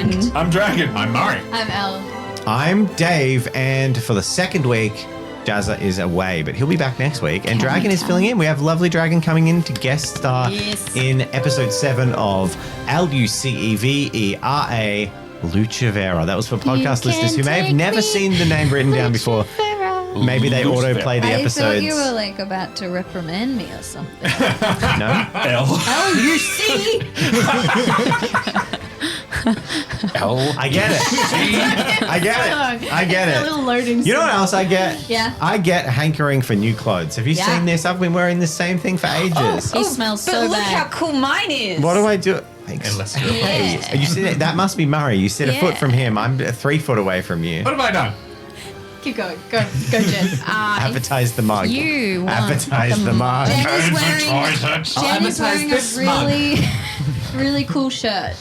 Dragon. I'm Dragon. I'm Mari. I'm Elle. I'm Dave, and for the second week, Jazza is away, but he'll be back next week. And Dragon is filling in. We have lovely Dragon coming in to guest star in episode 7 of LUCEVERA, LUCEVERA. That was for podcast listeners who may have never seen the name written down before. Maybe they autoplay the episodes. I thought you were like about to reprimand me or something. No? LUC. I get it. I get it. A little loading. You know what else I get? Yeah. I get hankering for new clothes. Have you seen this? I've been wearing the same thing for ages. He smells so Look bad. how cool mine is. What do I do? Unless Hey, you see that? That must be Murray. You sit a foot from him. I'm 3 foot away from you. What have I done? Keep going. Go, Jen. Advertise the mug. You want Advertise the mug. Jen is Advertise wearing a this mug. really cool shirt.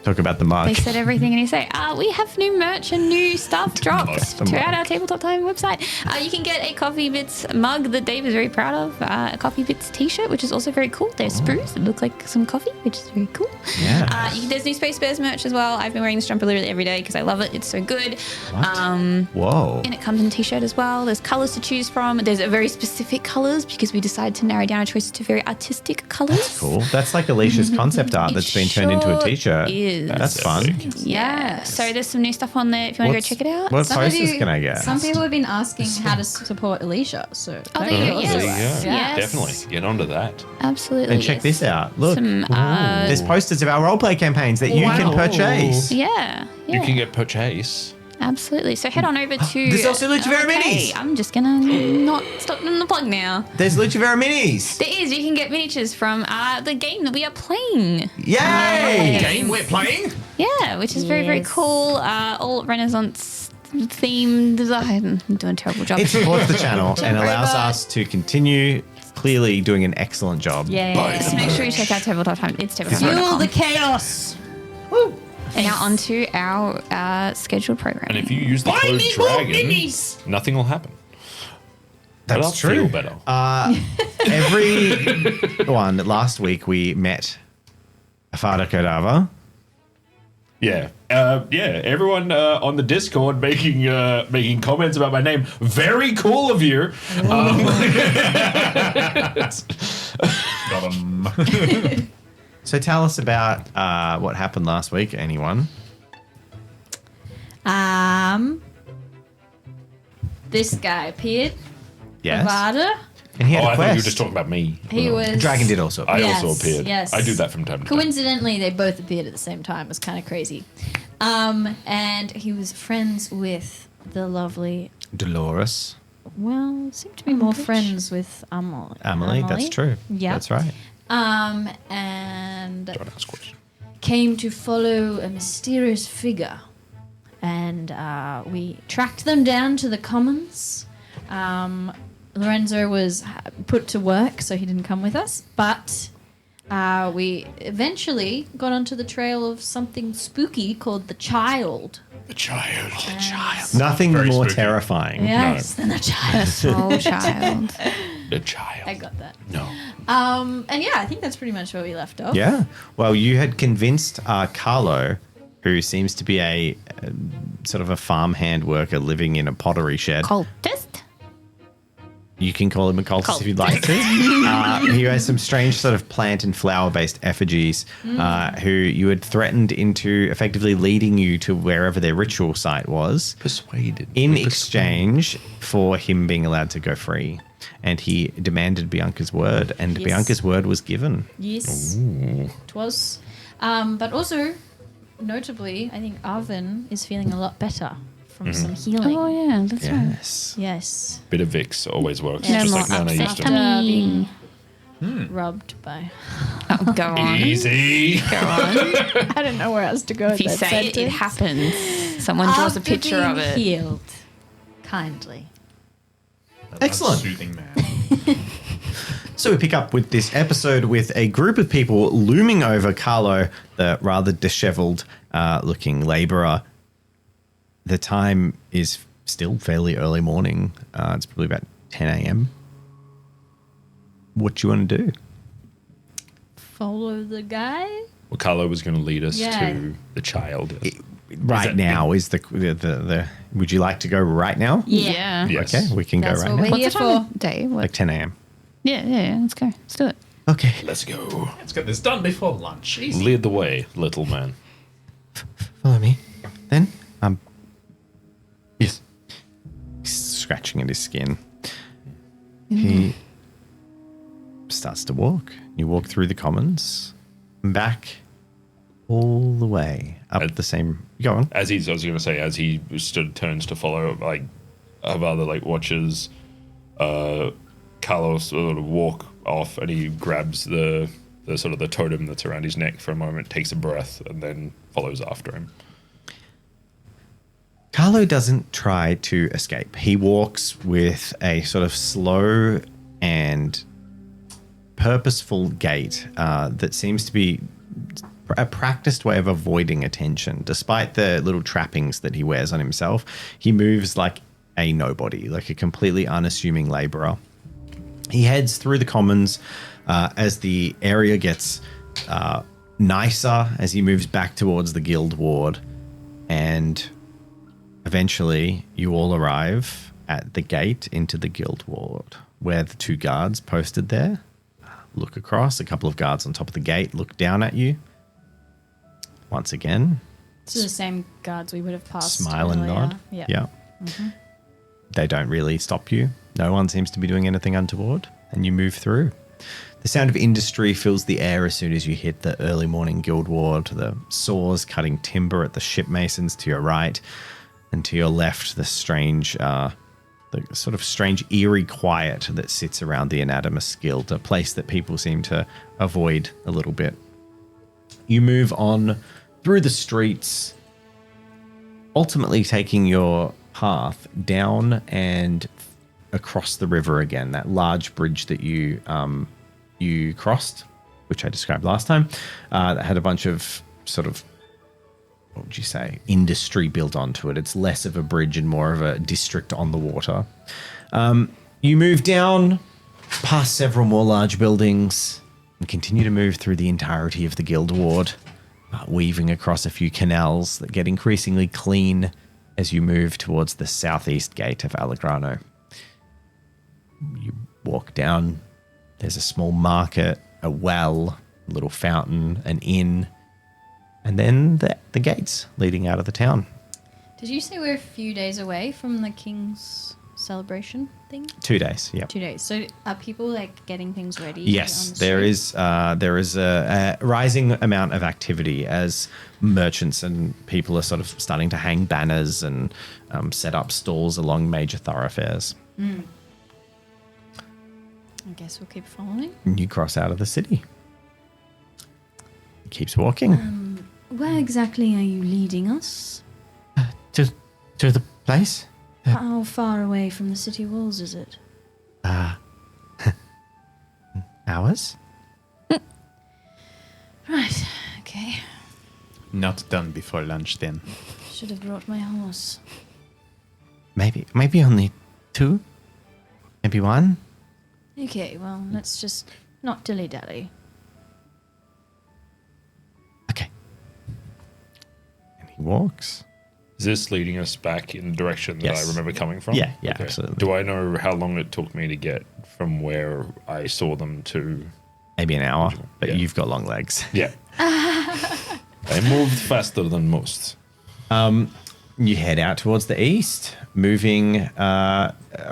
Talk about the mug. They said everything, and you say, we have new merch and new stuff dropped the throughout mug. our Tabletop Time website. You can get a Coffee Bits mug that Dave is very proud of, a Coffee Bits t-shirt, which is also very cool. They're spruce. It looks like some coffee, which is very cool. Yeah. There's new Space Bears merch as well. I've been wearing this jumper literally every day because I love it. It's so good. What? Whoa. And it comes in a t-shirt as well. There's colours to choose from. There's a very specific colours because we decided to narrow down our choices to very artistic colours. Cool. That's like Alicia's concept art that's been turned into a t-shirt. Is. That's fun. Yeah. So there's some new stuff on there if you want to go check it out. What posters can I get? Some people have been asking how to support Alicia. So Oh, there you go. also Yes. There you go. Yes. Definitely. Get onto that. Absolutely. And check this out. Look. Some, There's posters of our roleplay campaigns that you can purchase. yeah. You can get purchase. Absolutely. So head on over to... There's also LUCEVERA minis. I'm just going to not stop doing the plug now. There's LUCEVERA minis. There is. You can get miniatures from the game that we are playing. Yay! Game we're playing? Yeah, which is very, very cool. All Renaissance themed design. I'm doing a terrible job. It supports the channel and allows us to continue clearly doing an excellent job. So make sure you check out Tabletop Time. It's Fuel tabletop.com. the chaos. And now on to our scheduled program. And if you use the code Dragon, nothing will happen. But That's I'll true. feel better. Everyone, last week we met Afada Kodava. Yeah. Everyone on the Discord making comments about my name. Very cool of you. Got 'em. So tell us about what happened last week, anyone? This guy appeared. Yes. Avada. And he had Oh, a I thought you quest. were just talking about me. He was. Dragon did also. I Yes, also appeared. yes. I do that from time to time. Coincidentally, they both appeared at the same time. It was kind of crazy. And he was friends with the lovely. Dolores. Well, seemed to be more friends with Amelie. Emily, that's true. Yeah. That's right. And Don't ask questions. came to follow a mysterious figure. And we tracked them down to the commons. Lorenzo was put to work, so he didn't come with us. But we eventually got onto the trail of something spooky called the Child. The child. Nothing Very more spooky. terrifying. Yes, than the Child. Small child. The child. I got that. No. And yeah, I think that's pretty much where we left off. Yeah. Well, you had convinced Carlo, who seems to be a sort of a farmhand worker living in a pottery shed. Cultist? You can call him a cultist if you'd like to. He has some strange sort of plant and flower-based effigies who you had threatened into effectively leading you to wherever their ritual site was Persuaded. in exchange for him being allowed to go free. And he demanded Bianca's word, and Yes. Bianca's word was given. Yes, it was. But also, notably, I think Arvin is feeling a lot better from some healing. Oh, yeah, that's right. Yes. Yes, Bit of Vicks always works. No just more like Nana used upset to. tummy. being rubbed by. Oh, go on. Easy. Go on. I don't know where else to go. If you say it, it happens. Someone draws a picture of it. Healed, kindly. Excellent. Soothing man. So we pick up with this episode with a group of people looming over Carlo, the rather disheveled looking labourer. The time is still fairly early morning. It's probably about 10 a.m. What do you want to do? Follow the guy. Well, Carlo was going to lead us Yeah. to the child. Right now is the. Would you like to go right now? Yeah. Yes. Okay, we can That's go right what now. we're What's here the time for. of day? What? Like 10 a.m. Yeah. Let's go. Let's do it. Okay. Let's go. Let's get this done before lunch. Easy. Lead the way, little man. Follow me. Then, yes. He's scratching at his skin. He starts to walk. You walk through the commons, back all the way up the same. Go on. I was going to say, as he turns to follow, like, Avada, like, watches Carlos sort of walk off, and he grabs the sort of the totem that's around his neck for a moment, takes a breath, and then follows after him. Carlo doesn't try to escape. He walks with a sort of slow and purposeful gait that seems to be a practiced way of avoiding attention. Despite the little trappings that he wears on himself, he moves like a nobody, like a completely unassuming laborer. He heads through the commons as the area gets nicer, as he moves back towards the guild ward, and eventually you all arrive at the gate into the guild ward, where the two guards posted there look across. A couple of guards on top of the gate look down at you. Once again, So the same guards we would have passed. smile and earlier. nod. Yeah. They don't really stop you. No one seems to be doing anything untoward, and you move through. The sound of industry fills the air as soon as you hit the early morning guild ward. The saws cutting timber at the ship masons to your right, and to your left, the sort of strange eerie quiet that sits around the Anatomist Guild, a place that people seem to avoid a little bit. You move on through the streets, ultimately taking your path down and across the river again, that large bridge that you crossed, which I described last time, that had a bunch of sort of, what would you say, industry built onto it. It's less of a bridge and more of a district on the water. You move down past several more large buildings and continue to move through the entirety of the guild ward, weaving across a few canals that get increasingly clean as you move towards the southeast gate of Allegrano. You walk down, there's a small market, a well, a little fountain, an inn, and then the gates leading out of the town. Did you say we're a few days away from the king's celebration thing? 2 days, yep. 2 days. So are people like getting things ready? Yes, on the there street? is a rising amount of activity as merchants and people are sort of starting to hang banners and set up stalls along major thoroughfares. I guess we'll keep following. And you cross out of the city. He keeps walking Where exactly are you leading us? to the place. How far away from the city walls is it? Hours. Right. Okay. Not done before lunch then. Should have brought my horse. Maybe only 2. Maybe 1. Okay. Well, let's just not dilly-dally. Okay. And he walks. Is this leading us back in the direction that Yes. I remember coming from? Yeah, absolutely. Do I know how long it took me to get from where I saw them to... Maybe an hour, but Yeah. you've got long legs. Yeah. I moved faster than most. You head out towards the east, moving,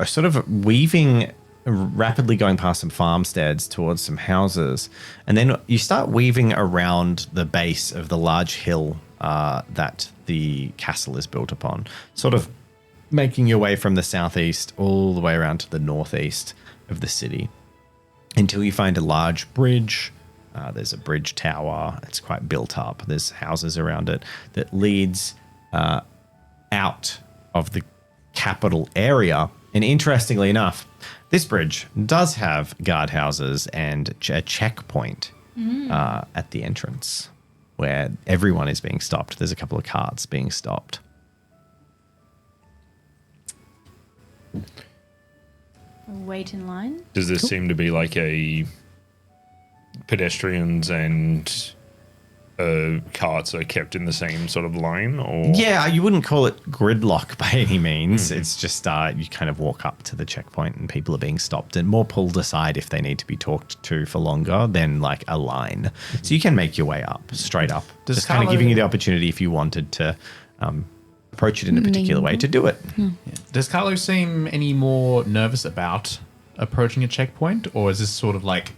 sort of weaving, rapidly going past some farmsteads towards some houses. And then you start weaving around the base of the large hill that the castle is built upon, sort of making your way from the southeast all the way around to the northeast of the city until you find a large bridge. There's a bridge tower. It's quite built up. There's houses around it that leads out of the capital area. And interestingly enough, this bridge does have guardhouses and a checkpoint at the entrance where everyone is being stopped. There's a couple of carts being stopped. Wait in line. Does this seem to be like a pedestrians and carts are kept in the same sort of line, or Yeah, you wouldn't call it gridlock by any means. It's just you kind of walk up to the checkpoint and people are being stopped and more pulled aside if they need to be talked to for longer than like a line. So you can make your way up, straight up. Just kind of giving you the opportunity if you wanted to approach it in a particular way to do it. Does Carlo seem any more nervous about approaching a checkpoint, or is this sort of like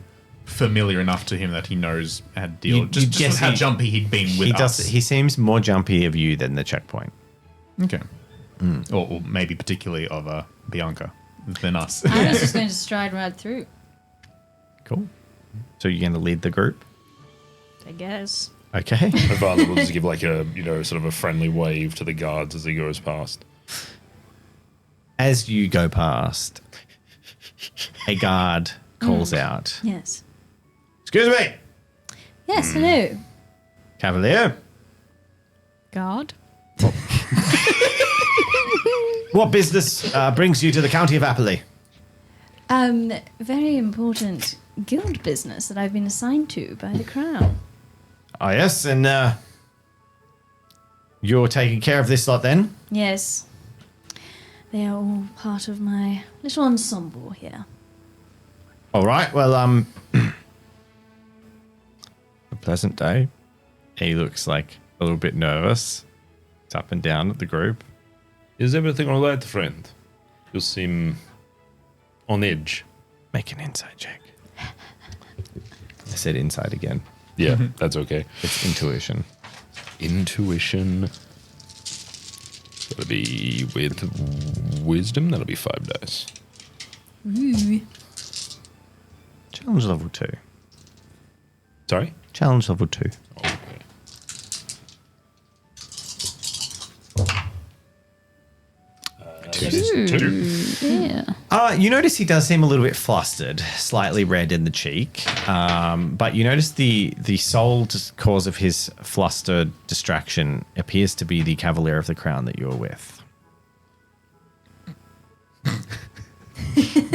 familiar enough to him that he knows how to deal? You Just guess with how he- jumpy he'd been with us. He seems more jumpy of you than the checkpoint. Okay. Or maybe particularly of Bianca than us. I was just going to stride right through, Cool. So you're going to lead the group? I guess. Okay. Avala will just give like a sort of a friendly wave to the guards as he goes past. As you go past, a guard calls out, Yes. "Excuse me, Yes, hello. Cavalier. Guard. What business brings you to the county of Appley?" Very important guild business that I've been assigned to by the crown. "Ah, yes, and you're taking care of this lot then?" Yes. They are all part of my little ensemble here. "All right, well, a pleasant day." He looks like a little bit nervous. It's up and down at the group. Is everything all right, friend? You seem on edge. Make an insight check. I said inside again. Yeah, that's okay. It's intuition. Intuition. That'll be with wisdom. That'll be 5 dice. Ooh. Challenge level 2. Sorry? Challenge level 2. Okay. Two. Yeah. You notice he does seem a little bit flustered, slightly red in the cheek. But you notice the sole cause of his flustered distraction appears to be the Cavalier of the Crown that you're with.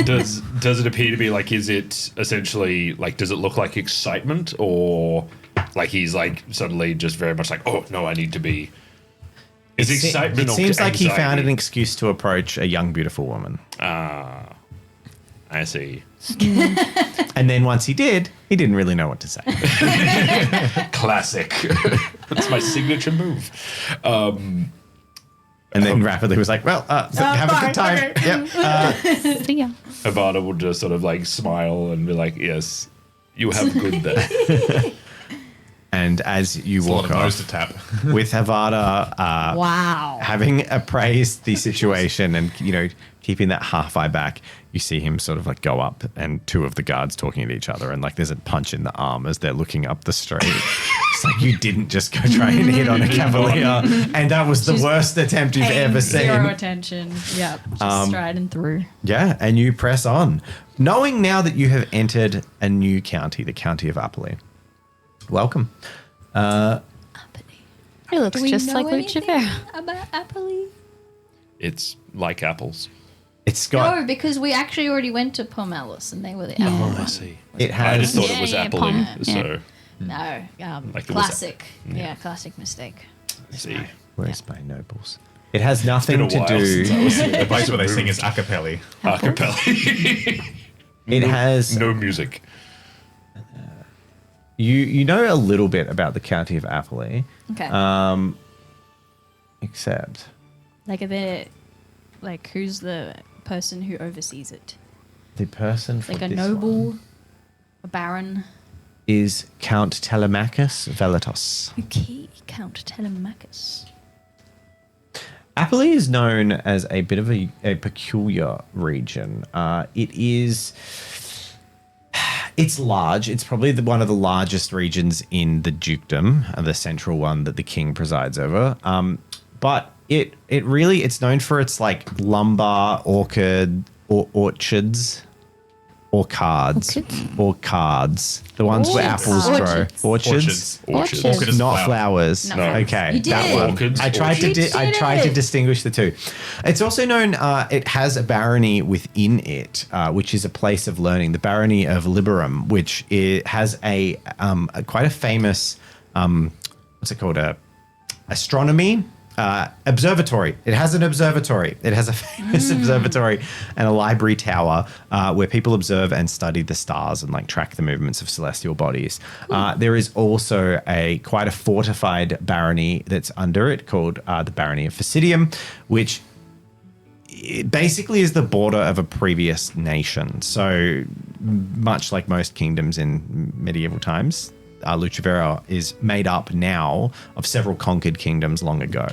Does it appear to be like, is it essentially like, does it look like excitement, or like he's like suddenly just very much like, oh no, I need to be. Is excitement? It seems or like he found anxiety? an excuse to approach a young, beautiful woman. I see. And then once he did, he didn't really know what to say. Classic. That's my signature move. And then rapidly was like, well, so have a good time. Yep. See ya. Avada will just sort of like smile and be like, yes, you have good day. And as you It's a lot walk of nose off to tap. with Havada Wow. having appraised the situation and, keeping that half eye back, you see him sort of like go up and two of the guards talking to each other. And like there's a punch in the arm as they're looking up the street. It's like, you didn't just go try and hit on a Cavalier. And that was the worst attempt you've ever seen. Zero attention. Yep. Just striding through. Yeah, and you press on. Knowing now that you have entered a new county, the county of Appley. Welcome. It looks Do we just know like anything LUCEVERA. about Appley? It's like apples. It's got... No, because we actually already went to Pomellus and they were the apple one. see. It I just has... thought it was Yeah, apple, Pom. so No, Like it was- classic. Yeah, classic mistake. I see. Where's my nobles? It has Been nothing a to while do... since I was The place where they sing is a cappella. acapella. It has... No music. You know a little bit about the county of Appley, Okay. except... like, who's the person who oversees it? The person for Like a this noble, one a baron. is Count Telemachus Velatos. Okay, Count Telemachus. Appley is known as a bit of a peculiar region. It's large. It's probably one of the largest regions in the dukedom, the central one that the king presides over. But it's known for its like lumber, orchards, or cards, the ones where apples grow. Orchards. Orchards. Orchid is Not flowers. No. Okay, You did that it. one. Orchids. I tried Orchids. to distinguish the two. It's also known. It has a barony within it, which is a place of learning. The barony of Liberum, which has a quite a famous what's it called? Astronomy observatory. It has an observatory. It has a famous observatory and a library tower where people observe and study the stars and like track the movements of celestial bodies. There is also quite a fortified barony that's under it called the Barony of Fastidium, which it basically is the border of a previous nation. So much like most kingdoms in medieval times, LUCEVERA is made up now of several conquered kingdoms long ago.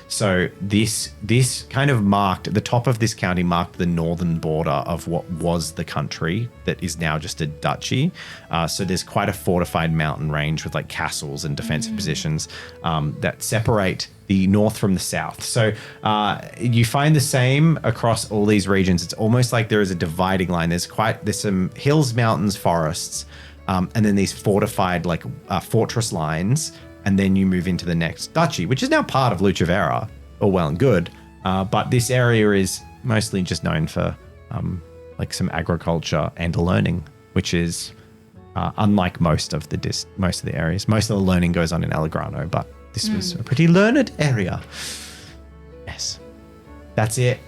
So this kind of marked, the top of this county marked the northern border of what was the country that is now just a duchy. So there's quite a fortified mountain range with like castles and defensive positions that separate the north from the south. So you find the same across all these regions. It's almost like there is a dividing line. There's some hills, mountains, forests, and then these fortified like fortress lines, and then you move into the next duchy, which is now part of LUCEVERA, all well and good. But this area is mostly just known for like some agriculture and learning, which is unlike most of the areas. Most of the learning goes on in Allegrano, but this was a pretty learned area. Yes, that's it.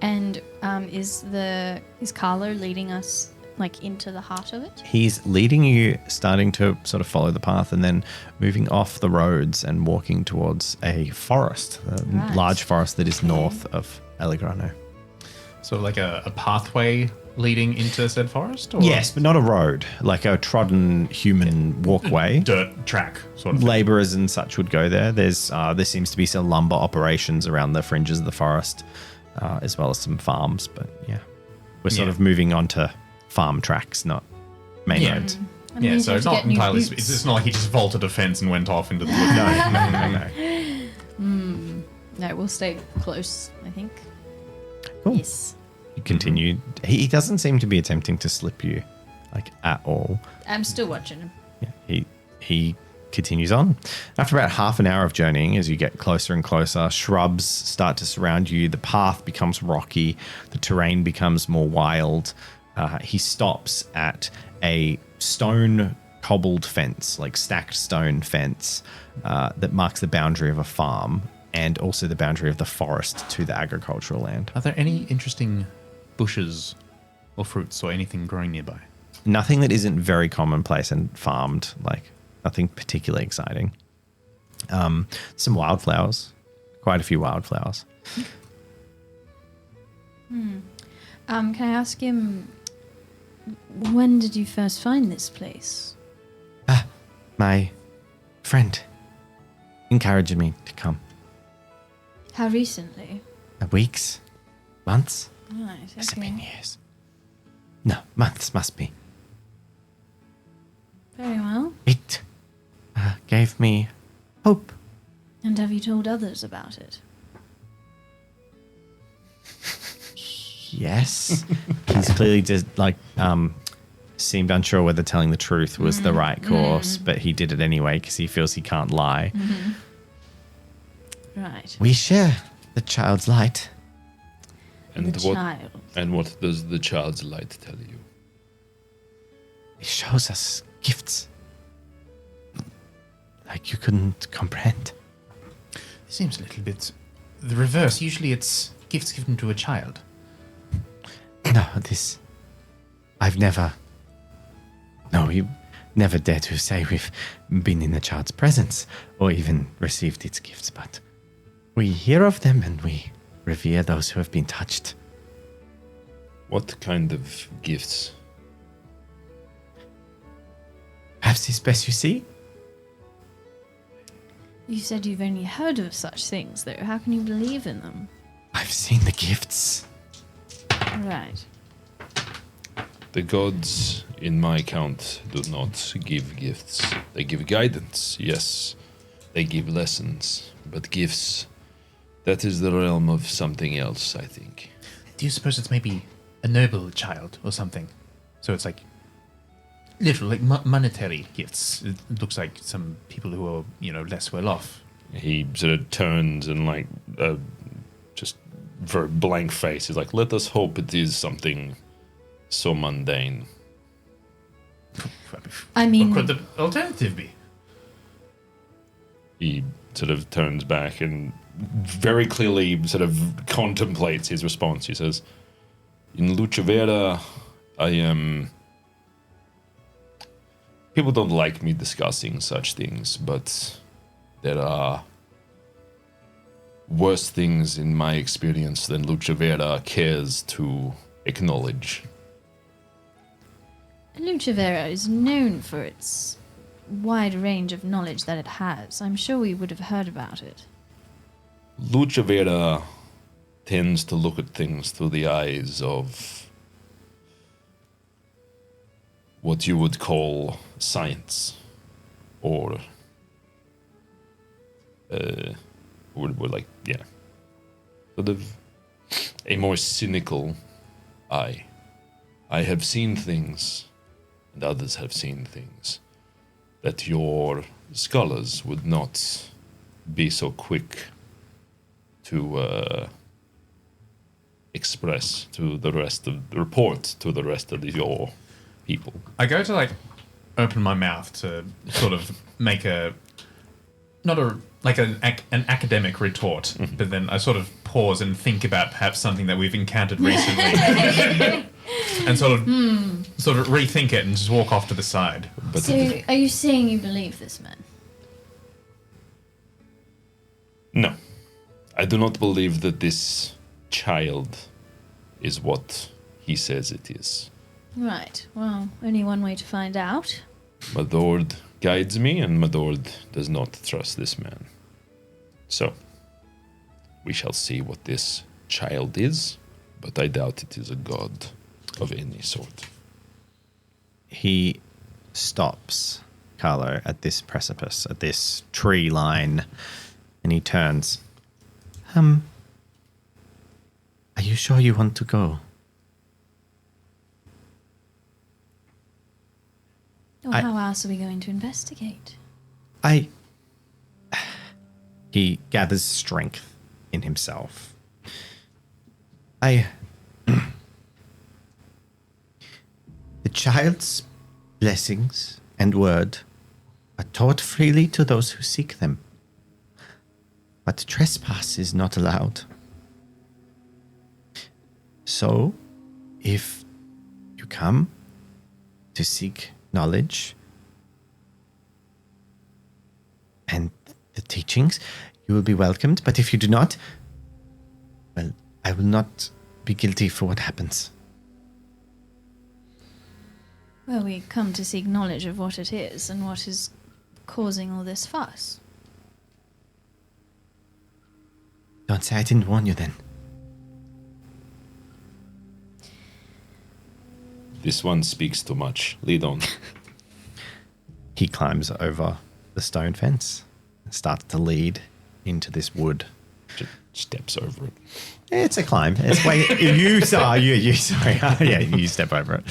And is Carlo leading us like into the heart of it? He's leading you, starting to sort of follow the path and then moving off the roads and walking towards a forest, a large forest that is north of Allegrano. So like a pathway leading into said forest? Or? Yes, but not a road, like a trodden human walkway. Dirt track sort of thing. Laborers and such would go there. There seems to be some lumber operations around the fringes of the forest, as well as some farms. But yeah, we're sort of moving on to farm tracks, not main roads. I mean, So you it's have not to get new entirely. boots. It's not like he just vaulted a fence and went off into the woods. No. No, we'll stay close, I think. Cool. Yes. You continue. He doesn't seem to be attempting to slip you, like at all. I'm still watching him. Yeah, he continues on. After about half an hour of journeying, as you get closer and closer, shrubs start to surround you. The path becomes rocky. The terrain becomes more wild. He stops at a stone cobbled fence, like stacked stone fence, that marks the boundary of a farm and also the boundary of the forest to the agricultural land. Are there any interesting bushes or fruits or anything growing nearby? Nothing that isn't very commonplace and farmed, like nothing particularly exciting. Some wildflowers, quite a few wildflowers. Can I ask him, when did you first find this place? My friend encouraged me to come. How recently? Weeks? Months? Right, Has it been okay. years? No, months must be. Very well. It gave me hope. And have you told others about it? Yes. He's clearly just like seemed unsure whether telling the truth was the right course, but he did it anyway because he feels he can't lie. Right. We share the child's light. And The what child. and what does the child's light tell you? It shows us gifts like you couldn't comprehend. It seems a little bit the reverse. Usually it's gifts given to a child. No, I've never. No, you never dare to say we've been in the child's presence or even received its gifts, but we hear of them and we revere those who have been touched. What kind of gifts? Perhaps it's best you see? You said you've only heard of such things, though. How can you believe in them? I've seen the gifts. Right. The gods, in my count, do not give gifts. They give guidance, yes. They give lessons. But gifts, that is the realm of something else, I think. Do you suppose it's maybe a noble child or something? So it's like literal, like monetary gifts. It looks like some people who are, less well off. He sort of turns and just very blank face. He's like, let us hope it is something so mundane. I mean, What could the alternative be? He sort of turns back and very clearly sort of contemplates his response. He says, in LUCEVERA, I am... People don't like me discussing such things, but there are worse things in my experience than LUCEVERA cares to acknowledge. LUCEVERA is known for its wide range of knowledge that it has. I'm sure we would have heard about it. LUCEVERA tends to look at things through the eyes of what you would call science, or we're like, yeah, sort of a more cynical eye. I have seen things, and others have seen things, that your scholars would not be so quick to express to the rest of report to the rest of your people. I go to like open my mouth to sort of make a not a like an academic retort, but then I sort of pause and think about perhaps something that we've encountered recently, and sort of rethink it and just walk off to the side. But So, are you saying you believe this man? no, I do not believe that this child is what he says it is. Right. Well, only one way to find out. My Lord guides me, and my Lord does not trust this man. So, we shall see what this child is, but I doubt it is a god of any sort. He stops Carlo at this precipice, at this tree line, and he turns. Are you sure you want to go? Or how else are we going to investigate? He gathers strength in himself. The child's blessings and word are taught freely to those who seek them. But trespass is not allowed. So, if you come to seek knowledge and the teachings, you will be welcomed. But if you do not, well, I will not be guilty for what happens. Well, we come to seek knowledge of what it is and what is causing all this fuss. Don't say I didn't warn you then. This one speaks too much. Lead on. He climbs over the stone fence and starts to lead into this wood. Just steps over it. It's a climb. It's you sorry. Yeah, you step over it.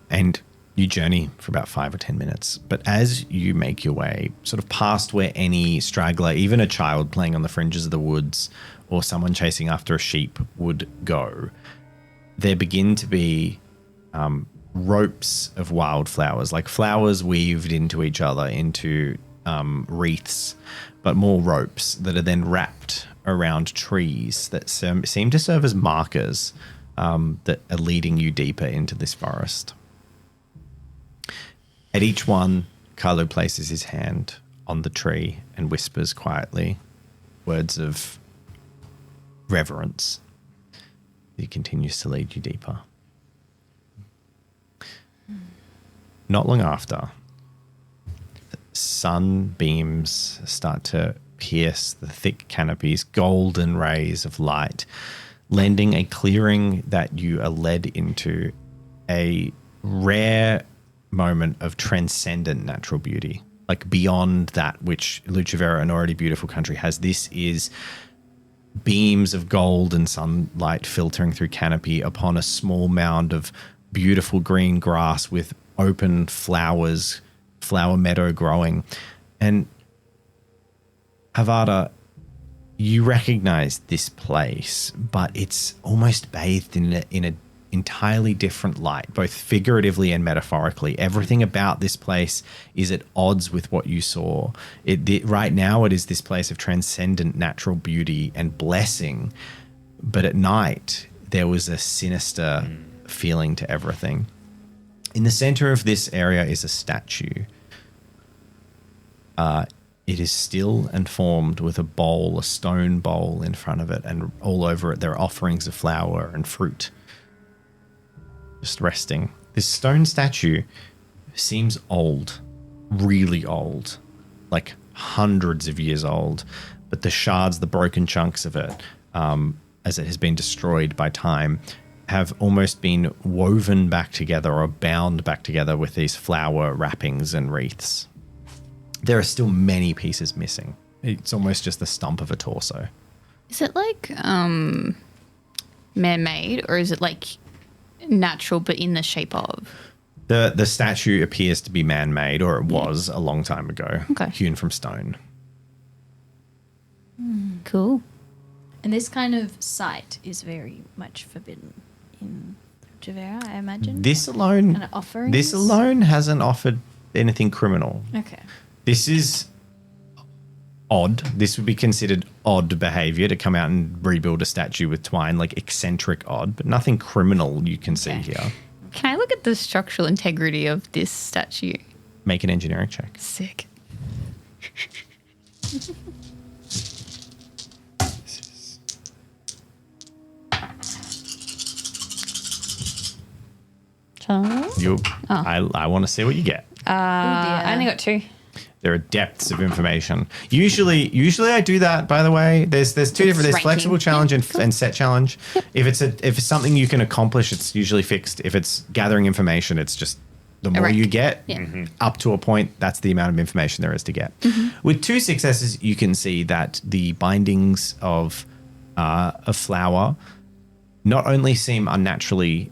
And you journey for about 5 or 10 minutes. But as you make your way sort of past where any straggler, even a child playing on the fringes of the woods or someone chasing after a sheep would go, there begin to be ropes of wildflowers, like flowers weaved into each other, into wreaths, but more ropes that are then wrapped around trees that seem to serve as markers that are leading you deeper into this forest. At each one, Carlo places his hand on the tree and whispers quietly words of reverence. He continues to lead you deeper. Not long after, the sunbeams start to pierce the thick canopies, golden rays of light, lending a clearing that you are led into a rare moment of transcendent natural beauty, like beyond that which LUCEVERA, an already beautiful country, has. This is beams of gold and sunlight filtering through canopy upon a small mound of beautiful green grass with open flowers, flower meadow growing. And Havada, you recognize this place, but it's almost bathed in entirely different light, both figuratively and metaphorically. Everything about this place is at odds with what you saw. Right now, it is this place of transcendent natural beauty and blessing. But at night, there was a sinister feeling to everything. In the center of this area is a statue. It is still and formed with a stone bowl in front of it, and all over it there are offerings of flour and fruit. Just resting. This stone statue seems old, really old, like hundreds of years old, but the shards, the broken chunks of it, as it has been destroyed by time, have almost been woven back together or bound back together with these flower wrappings and wreaths. There are still many pieces missing. It's almost just the stump of a torso. Is it like man-made, or is it like natural but in the shape of? The statue appears to be man-made, or it was a long time ago, hewn from stone. Cool. And this kind of site is very much forbidden in LUCEVERA, I imagine. This alone hasn't offered anything criminal. Okay. This is odd. This would be considered odd behavior to come out and rebuild a statue with twine, like eccentric odd, but nothing criminal you can see here. Can I look at the structural integrity of this statue? Make an engineering check. Sick. I want to see what you get. I only got 2. There are depths of information. Usually I do that. By the way, there's two different. There's flexible challenge and set challenge. Yep. If it's something you can accomplish, it's usually fixed. If it's gathering information, it's just the more you get, up to a point. That's the amount of information there is to get. With 2 successes, you can see that the bindings of a flower not only seem unusually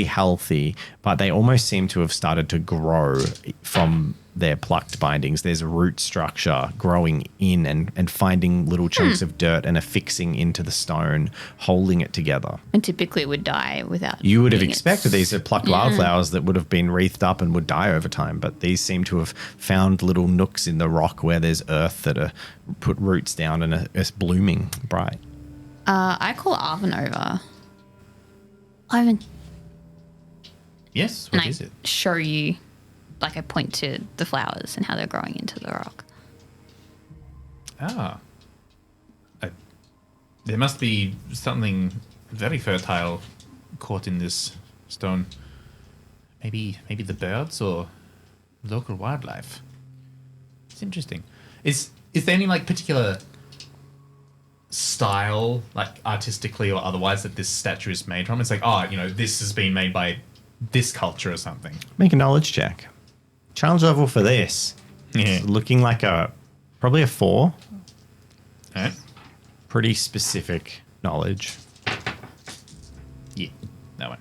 healthy, but they almost seem to have started to grow from their plucked bindings. There's root structure growing in and finding little chunks of dirt and affixing into the stone, holding it together. And typically it would die without. You would have expected these are plucked wildflowers that would have been wreathed up and would die over time, but these seem to have found little nooks in the rock where there's earth that are put roots down and are blooming bright. I call Arvin over. Ivan. Yes, what is it? Show you, like I point to the flowers and how they're growing into the rock. There must be something very fertile caught in this stone. Maybe the birds or local wildlife. It's interesting. Is there any like particular style, like artistically or otherwise, that this statue is made from? It's like, this has been made by this culture or something. Make a knowledge check. Challenge level for this. Yeah. It's looking like probably a 4. All right. Pretty specific knowledge. Yeah, that one.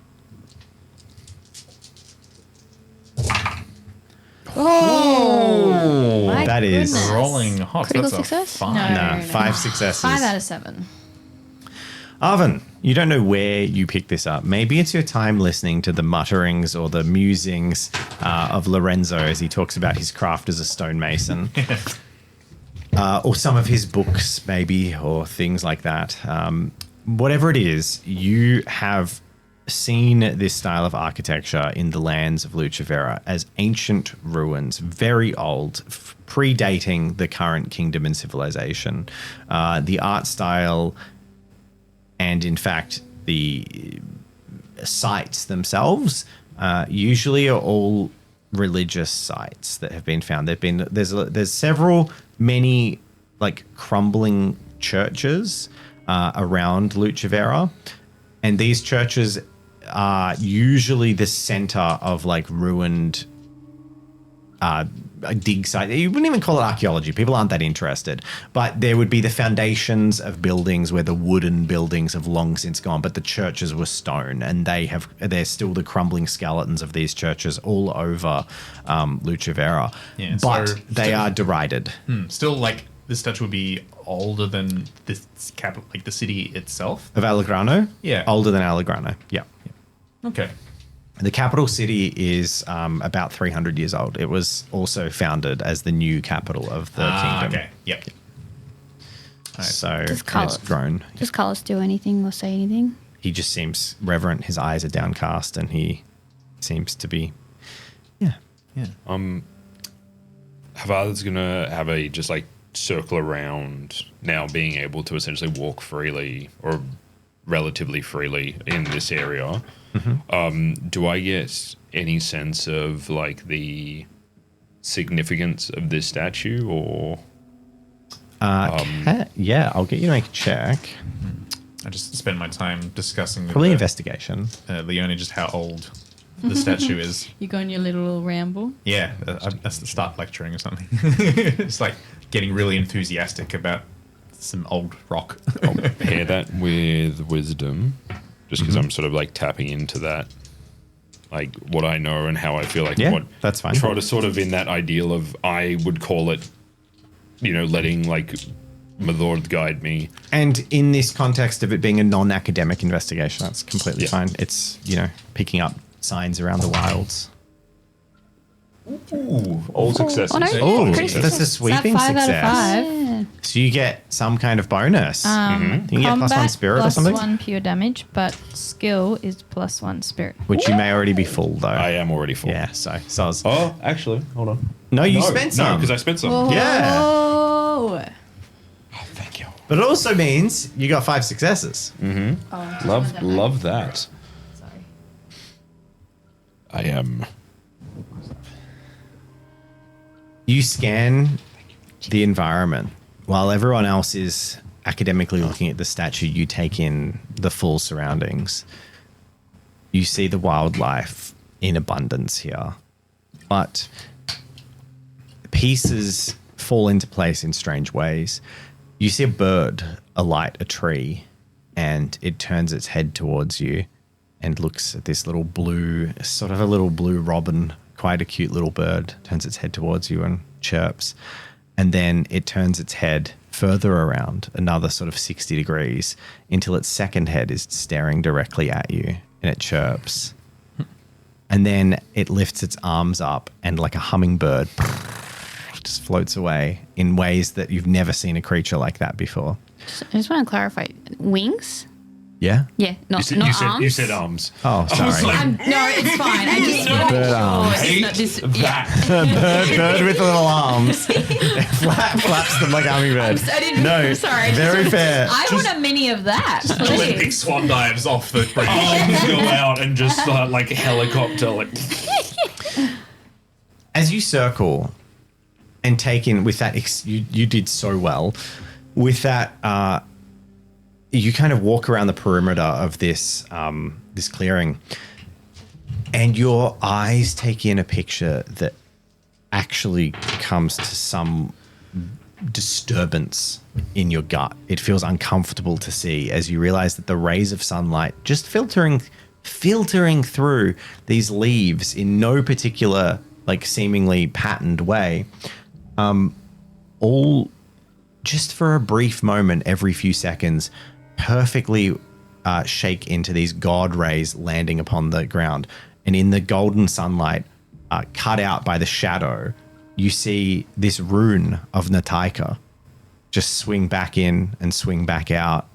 Oh, my that is goodness. Rolling hot. Critical That's success? a 5. No. 5 successes. 5 out of 7. Arvin, you don't know where you picked this up. Maybe it's your time listening to the mutterings or the musings of Lorenzo as he talks about his craft as a stonemason. Or some of his books, maybe, or things like that. Whatever it is, you have seen this style of architecture in the lands of LUCEVERA as ancient ruins, very old, predating the current kingdom and civilization. The art style and, in fact, the sites themselves usually are all religious sites that have been found. There's many like crumbling churches around LUCEVERA, and these churches are usually the center of like ruined dig site. You wouldn't even call it archaeology. People aren't that interested. But there would be the foundations of buildings where the wooden buildings have long since gone, but the churches were stone, and they're still the crumbling skeletons of these churches all over LUCEVERA. Yeah, but they are derided. Still like this statue would be older than this capital, like the city itself. Of Allegrano? Yeah. Older than Allegrano. Yeah. Okay. The capital city is about 300 years old. It was also founded as the new capital of the kingdom. Okay. Yep. Alright. So and Does it's Carlos- grown. Does Carlos do anything or say anything? He just seems reverent. His eyes are downcast, and he seems to be, yeah. Havard's gonna have a just like circle around now, being able to essentially walk freely or relatively freely in this area. Do I get any sense of like the significance of this statue, or Yeah, I'll get you to make a check. I just spend my time discussing Probably with investigation. Leone just how old the statue is. You go on your little ramble. Yeah, that's the start lecturing or something. It's like getting really enthusiastic about some old rock. pair that with wisdom, just because I'm sort of like tapping into that, like what I know and how I feel like. Yeah, what that's fine. Try to sort of in that ideal of, I would call it, letting like Mithord guide me. And in this context of it being a non-academic investigation, that's completely Yeah. fine. It's, picking up signs around the wilds. Ooh, all successes. Oh, no. Oh, Pretty that's a Is that sweeping 5 out of success. 5? Yeah. So you get some kind of bonus. You can get Combat +1 spirit or something, +1 pure damage, but skill is +1 spirit. which you may already be full though. I am already full. Yeah, so I was, Oh, actually, hold on. no, you spent some. No, because I spent some. Yeah. Oh. Oh, thank you. But it also means you got 5 successes. Love that. Sorry. I am. You scan the environment while everyone else is academically looking at the statue. You take in the full surroundings. You see the wildlife in abundance here, but pieces fall into place in strange ways. You see a bird alight a tree, and it turns its head towards you and looks at this little blue, sort of a little blue robin, quite a cute little bird, turns its head towards you and chirps. And then it turns its head further around another sort of 60 degrees until its second head is staring directly at you, and it chirps. And then it lifts its arms up, and like a hummingbird just floats away in ways that you've never seen a creature like that before. I just want to clarify. Wings? Yeah? Yeah, not You arms. said arms. Oh, sorry. No, it's fine. I just Bird arms. it's not this. Bird with little arms. Flaps them like a hummingbird. I didn't. No, sorry. very fair. I want a mini of that, Olympic please. swan dives off the bridge. Arms go out and just start like helicopter, like. As you circle and take in with that, you did so well. With that, you kind of walk around the perimeter of this this clearing, and your eyes take in a picture that actually comes to some disturbance in your gut. It feels uncomfortable to see as you realize that the rays of sunlight just filtering through these leaves in no particular, like, seemingly patterned way, all just for a brief moment every few seconds perfectly shake into these god rays landing upon the ground. And in the golden sunlight, cut out by the shadow, you see this rune of Nataika just swing back in and swing back out,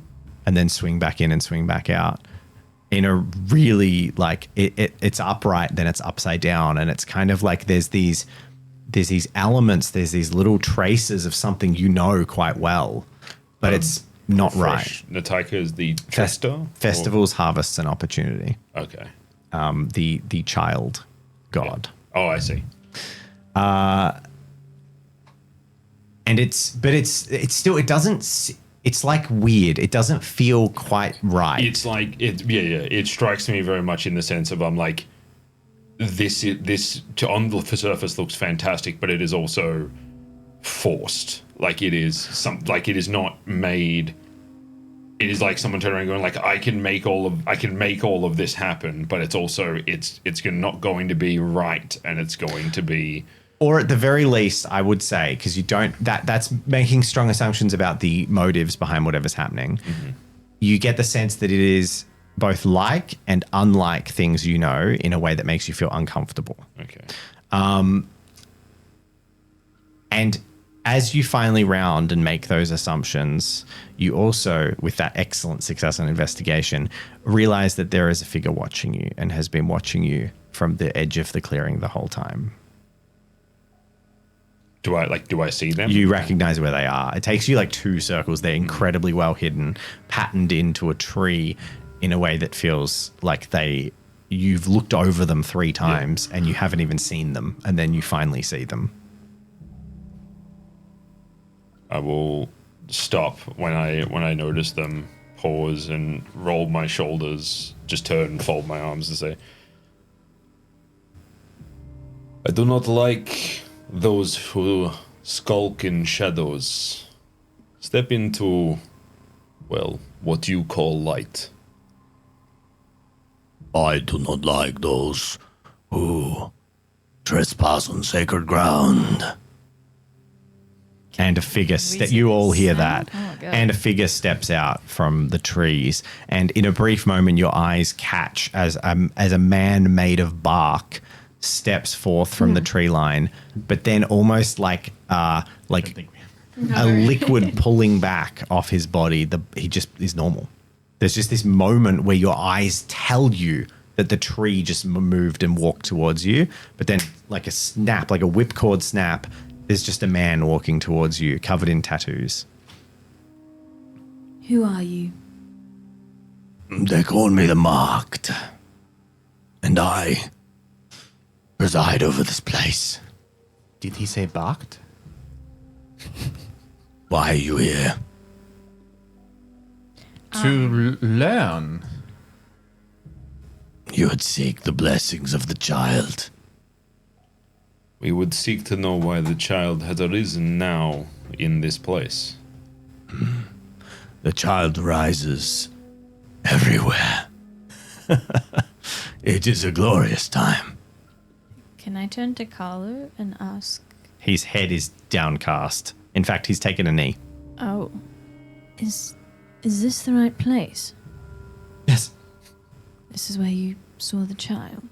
and then swing back in and swing back out in a really, like, it's upright, then it's upside down, and it's kind of like there's these elements, there's these little traces of something you know quite well, but it's not right. Nataika is the Festa? Festivals, harvests, and opportunity. Okay. The child god. Oh, I see. And it's still, it doesn't, it's like weird. It doesn't feel quite right. It's like it strikes me very much in the sense of, I'm like, this on the surface looks fantastic, but it is also forced. Like, it is not made. It is like someone turning around going like, I can make all of this happen, but it's also it's not going to be right, and it's going to be Or at the very least, I would say, because you don't, that's making strong assumptions about the motives behind whatever's happening. You get the sense that it is both like and unlike things you know in a way that makes you feel uncomfortable. Okay. And as you finally round and make those assumptions, you also, with that excellent success on investigation, realize that there is a figure watching you and has been watching you from the edge of the clearing the whole time. Do I see them? You recognize where they are. It takes you like 2 circles. They're incredibly well hidden, patterned into a tree in a way that feels like you've looked over them 3 times and you haven't even seen them, and then you finally see them. I will stop when I notice them, pause and roll my shoulders, just turn and fold my arms and say, I do not like those who skulk in shadows. Step into, well, what you call light. I do not like those who trespass on sacred ground. And a figure, you all hear that, Oh, God. and a figure steps out from the trees. And in a brief moment, your eyes catch as a man made of bark steps forth from the tree line, but then almost like a liquid pulling back off his body, he just is normal. There's just this moment where your eyes tell you that the tree just moved and walked towards you, but then like a snap, like a whipcord snap, there's just a man walking towards you covered in tattoos. Who are you? They call me the Marked, and I preside over this place. Did he say barked? Why are you here? To learn. You would seek the blessings of the child. We would seek to know why the child has arisen now in this place. The child rises everywhere. It is a glorious time. Can I turn to Carlo and ask, His head is downcast. In fact, he's taken a knee. oh, is this the right place? Yes. This is where you saw the child.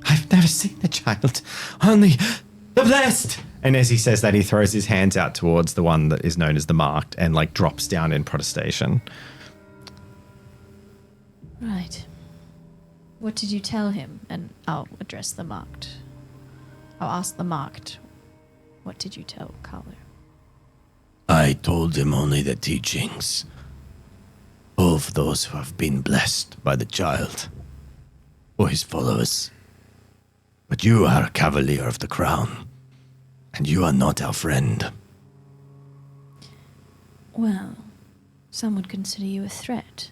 I've never seen the child, only the blessed. And as he says that, he throws his hands out towards the one that is known as the Marked and like drops down in protestation. Right. What did you tell him? And I'll address the Marked. I'll ask the Marked. What did you tell Carlo? I told him only the teachings of those who have been blessed by the child or his followers. But you are a cavalier of the crown, and you are not our friend. Well, some would consider you a threat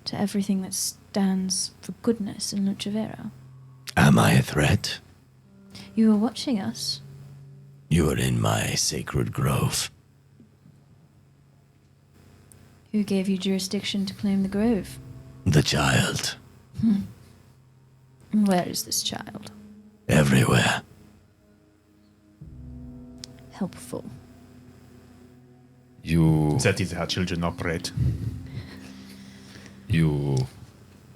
to everything that stands for goodness in LUCEVERA. Am I a threat? You were watching us. You are in my sacred grove. Who gave you jurisdiction to claim the grove? The child. And where is this child? Everywhere. Helpful. You That is how children operate.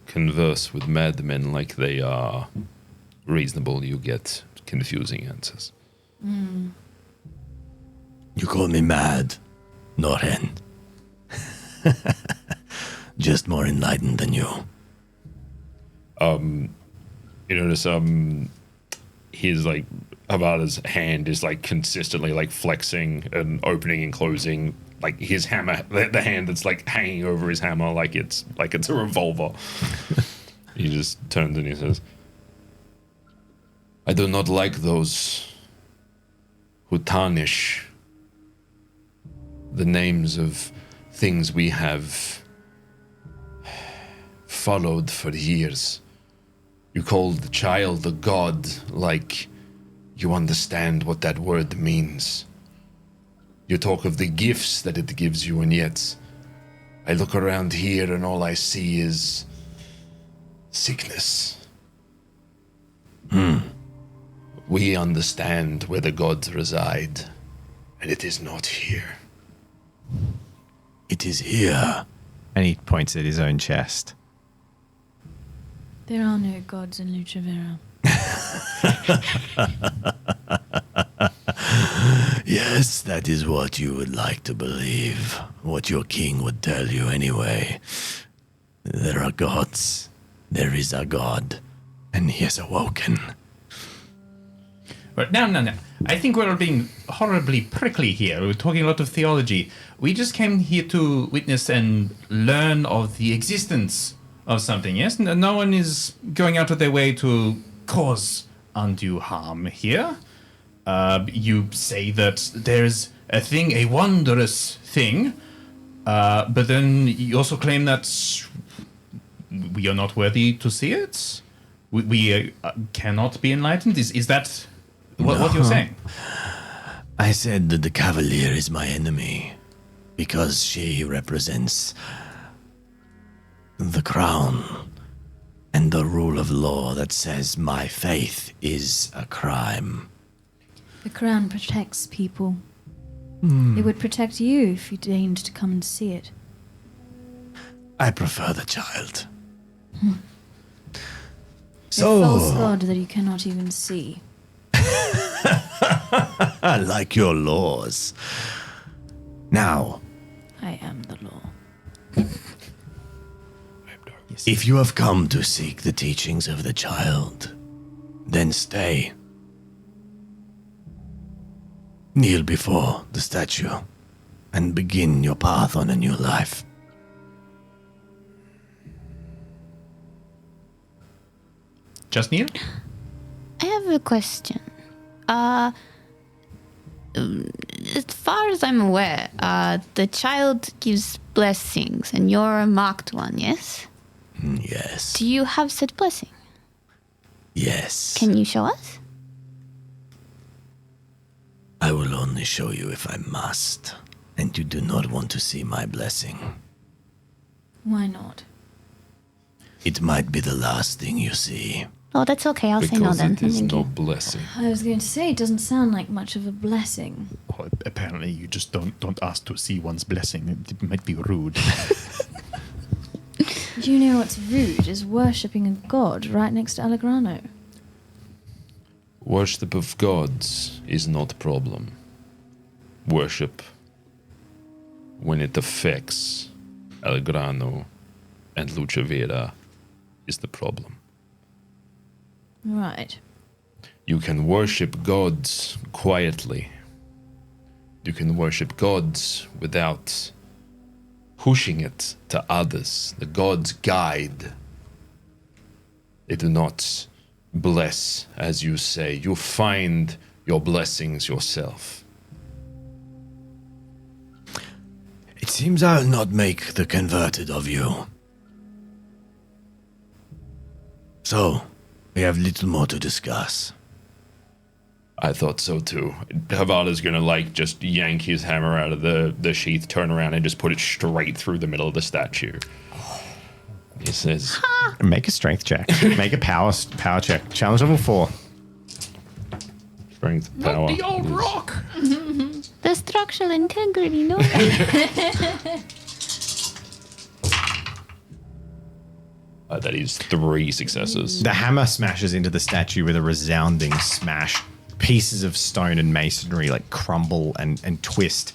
converse with madmen like they are reasonable. You get confusing answers. You call me mad, not hen. Just more enlightened than you. You notice his like Havada's hand is like consistently like flexing and opening and closing, like his hammer, the hand that's like hanging over his hammer like it's a revolver. He just turns and he says, I do not like those who tarnish the names of things we have followed for years. You call the child a god like you understand what that word means. You talk of the gifts that it gives you, and yet I look around here and all I see is sickness. We understand where the gods reside, and it is not here. It is here. And he points at his own chest. There are no gods in LUCEVERA. Yes, that is what you would like to believe. What your king would tell you anyway. There are gods. There is a god. And he has awoken. But no. I think we're being horribly prickly here. We're talking a lot of theology. We just came here to witness and learn of the existence of something, yes? No one is going out of their way to cause undue harm here. You say that there's a thing, a wondrous thing, but then you also claim that we are not worthy to see it? We cannot be enlightened? Is that what you're saying? I said that the Cavalier is my enemy because she represents the crown and the rule of law that says my faith is a crime. The crown protects people. It would protect you if you deigned to come and see it. I prefer the child. A false god that you cannot even see. I like your laws. Now, I am the law. if you have come to seek the teachings of the child, then stay. Kneel before the statue and begin your path on a new life. Just kneel? I have a question. As far as I'm aware, the child gives blessings, and you're a marked one, yes? Yes. Do you have said blessing? Yes. Can you show us? I will only show you if I must, and you do not want to see my blessing. Why not? It might be the last thing you see. Oh, that's okay. I'll say no Because then. it is Thank no you. blessing. I was going to say, it doesn't sound like much of a blessing. Well, apparently you just don't ask to see one's blessing. It might be rude. Do you know what's rude is worshipping a god right next to Allegrano. Worship of gods is not a problem. Worship, when it affects Allegrano and LUCEVERA, is the problem. Right. You can worship gods quietly. You can worship gods without pushing it to others. The gods guide. They do not bless, as you say. You find your blessings yourself. It seems I'll not make the converted of you. So, we have little more to discuss. I thought so too. Havada's gonna just yank his hammer out of the sheath, turn around, and just put it straight through the middle of the statue. He says, Make a strength check. Make a power check. Challenge level 4. strength, power. the old is- rock! The structural integrity, no? That is 3 successes. The hammer smashes into the statue with a resounding smash. Pieces of stone and masonry crumble and twist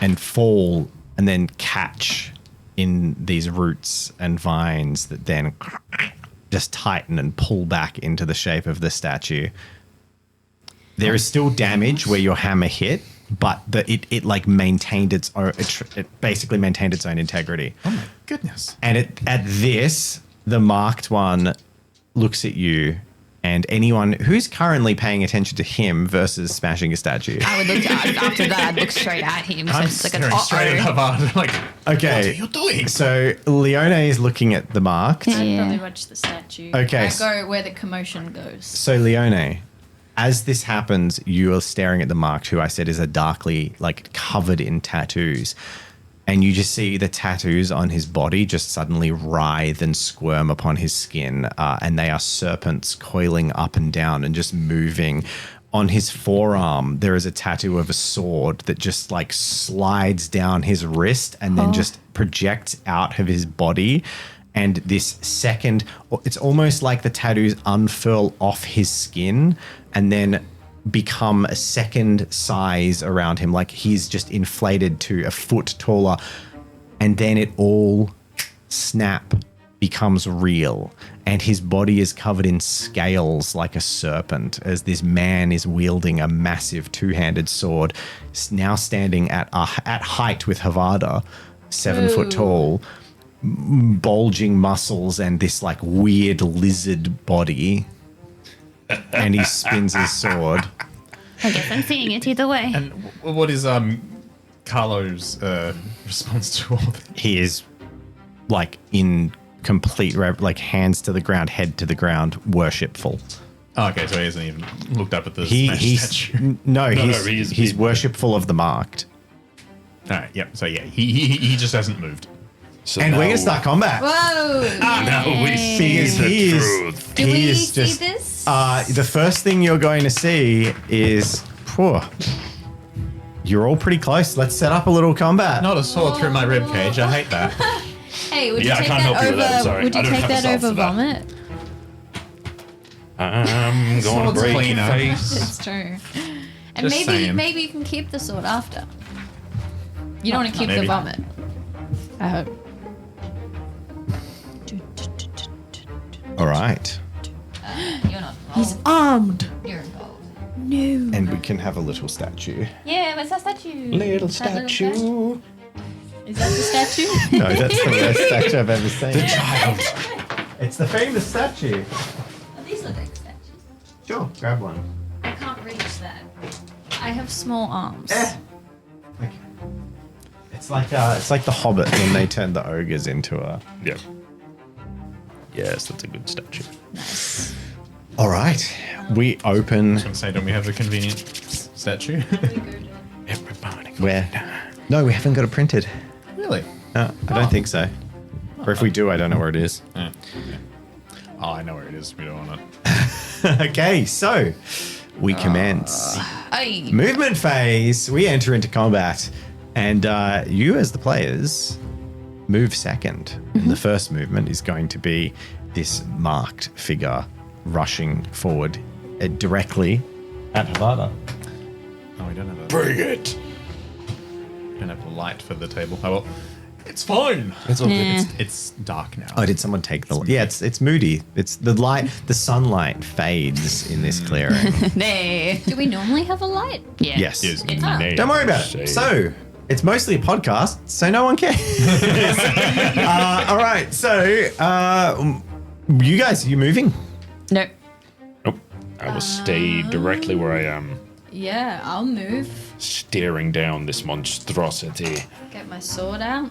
and fall and then catch in these roots and vines that then just tighten and pull back into the shape of the statue. There is still damage where your hammer hit, but it maintained its own. It basically maintained its own integrity. Oh my goodness. And at this, the marked one looks at you, and anyone who's currently paying attention to him versus smashing a statue. I would look after that. I'd look straight at him. So I'm it's like an staring straight at Havard. Okay. What are you doing? So Leone is looking at the marked. I'd Yeah. probably watch the statue. Okay. I go where the commotion goes. So Leone, as this happens, you are staring at the marked, who I said is a darkly covered in tattoos. and you just see the tattoos on his body just suddenly writhe and squirm upon his skin, and they are serpents coiling up and down and just moving. On his forearm, there is a tattoo of a sword that just like slides down his wrist and then just projects out of his body. And this second, it's almost like the tattoos unfurl off his skin and then become a second size around him. Like he's just inflated to a foot taller. And then it all becomes real. And his body is covered in scales like a serpent as this man is wielding a massive two-handed sword, now standing at height with Havada, 7 foot tall, bulging muscles and this like weird lizard body. And he spins his sword. I guess I'm seeing it either way. And what is Carlo's response to all this? He is like in complete like hands to the ground, head to the ground, worshipful. Oh, okay, so he hasn't even looked up at the smashed statue. He's worshipful of the marked. All right, yep. So yeah, he just hasn't moved. So And now, we're gonna start combat. Whoa! now we see Because the he is- truth. Do He we is see just- this? The first thing you're going to see is, you're all pretty close. Let's set up a little combat. Not a sword through my rib cage. I hate that. Hey, would Yeah, you I take can't help that you with that, over? sorry. Would I you don't take have a that solve over for that. vomit? I'm going to Sword's break your cleaner. face. It's true. And Just saying. maybe you can keep the sword after. You don't want to keep the maybe. vomit. I hope. All right. You're not He's involved. armed. You're involved. No. And we can have a little statue. Yeah, where's that statue? Little That little statue. Is that the statue? No, that's the worst statue I've ever seen. The child. It's the famous statue. These look like statues. Sure, grab one. I can't reach that. I have small arms. Okay. It's like the Hobbit when they turned the ogres into a. Yeah. Yes, that's a good statue. Nice. All right, we open. I was gonna say, don't we have a convenient statue? Everybody. Where? No, we haven't got it printed. Really? No, I don't think so. Or if we do, I don't know where it is. Yeah. Oh, I know where it is. We don't want it. Okay, so we commence. Hey. Movement phase. We enter into combat, and you, as the players, move second. And the first movement is going to be this marked figure rushing forward directly at Havada. Oh, we don't have a. Bring it. We don't have a light for the table. Oh well, it's fine. It's all good. It's dark now. Oh, did someone take the? Yeah, it's moody. It's the light. The sunlight fades in this clearing. Nay. Do we normally have a light? Yeah. Yes. Is It's name Don't worry about it. shade. So it's mostly a podcast, so no one cares. All right, so you guys, are you moving? No. Nope. I will stay directly where I am, Yeah, I'll move. staring down this monstrosity. Get my sword out.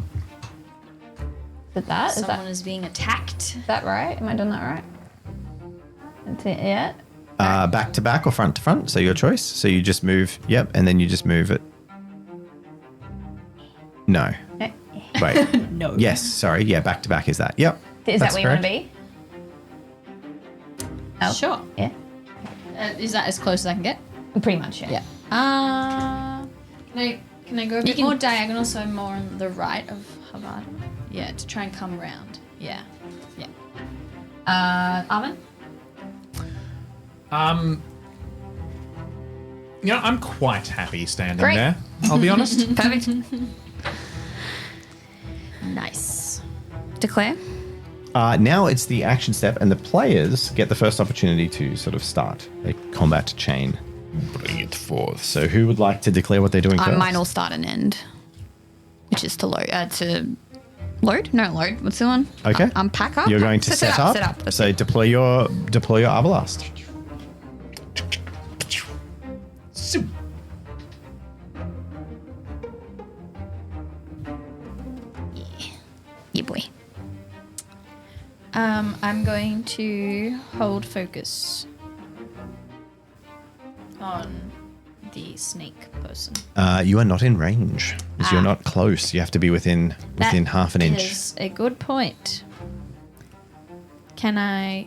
Is that? Is Someone that, is being attacked. is that right? Am I doing that right? That's it, yeah. Back to back or front to front? So your choice. So you just move. Yep, and then you just move it. No. Wait. No. Yes. Sorry. Yeah. Back to back is that? Yep. Is that's that where you want to correct. be? Oh. Sure. Yeah. Is that as close as I can get? Pretty much, yeah. Can I go a bit can- more diagonal, so I'm more on the right of Havada? Yeah, to try and come round. Yeah. Yeah. Armin? You know, I'm quite happy standing Great. there. I'll be honest. Perfect. Nice. Declare. Now it's the action step, and the players get the first opportunity to sort of start a combat chain. Bring it forth. So who would like to declare what they're doing first? Mine will start and end, which is to load. Load? No, load. What's the one? Okay. Pack up. You're going to So set up. Set up. That's So it. deploy your Arbalast. Soup. Yeah, boy. I'm going to hold focus on the snake person? You are not in range because you're not close. You have to be within half an inch. That is a good point. Can I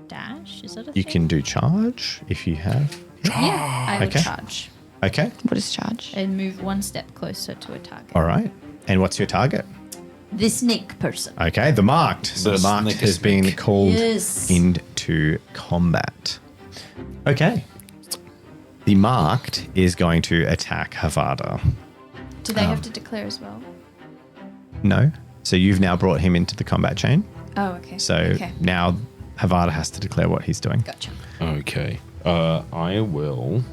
dash? Is that a thing? You can do charge if you have. Yeah, I will Okay. charge Okay. What is charge? and move one step closer to a target. All right. And what's your target? The snake person. Okay, the marked. So The the marked snake has been snake. called Yes. into combat. Okay. The marked is going to attack Havada. Do they have to declare as well? No. So you've now brought him into the combat chain. Oh, okay. So okay. now Havada has to declare what he's doing. Gotcha. Okay. I will.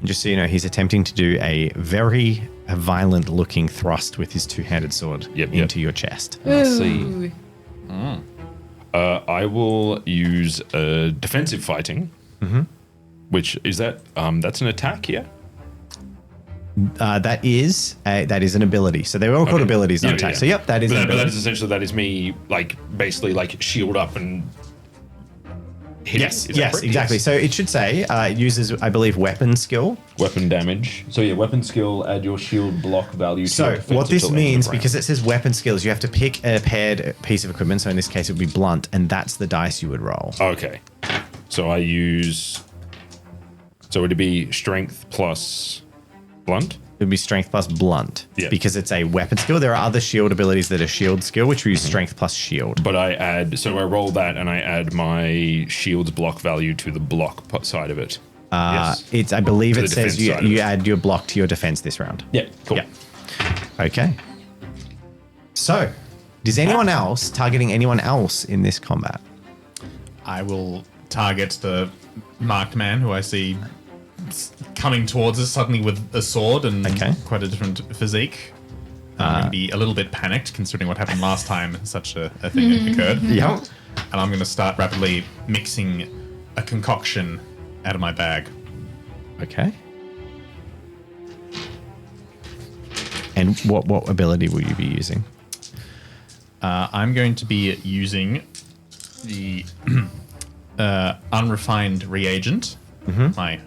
And just so you know, he's attempting to do a very violent looking thrust with his two-handed sword Yep, into your chest. Let's see. I will use defensive fighting. Which is that? That's an attack, yeah. That is an ability. So they're all called abilities, not Yeah, attacks. yeah. So yep, that is an But that ability. is essentially that is me like basically like shield up and hitting. Yes, Is that yes, correct? exactly. Yes. So it should say it uses, I believe, weapon skill. Weapon damage. So yeah, weapon skill. Add your shield block value. To So your what this defensive means, round. because it says weapon skills, you have to pick a paired piece of equipment. So in this case, it would be blunt, and that's the dice you would roll. Okay. So I use. So would it be strength plus blunt? It would be strength plus blunt, Yeah. because it's a weapon skill. There are other shield abilities that are shield skill, which we use strength plus shield. But I add. So I roll that and I add my shield's block value to the block side of it. Yes. It's, I believe To it the says defense side of you it. add your block to your defense this round. Yeah. Cool. Yeah. Okay. So, is anyone else targeting anyone else in this combat? I will target the marked man who I see coming towards us suddenly with a sword and Okay. quite a different physique. I'm going to be a little bit panicked considering what happened last time such a thing occurred. Yep. And I'm going to start rapidly mixing a concoction out of my bag. Okay. And what ability will you be using? I'm going to be using the unrefined reagent, my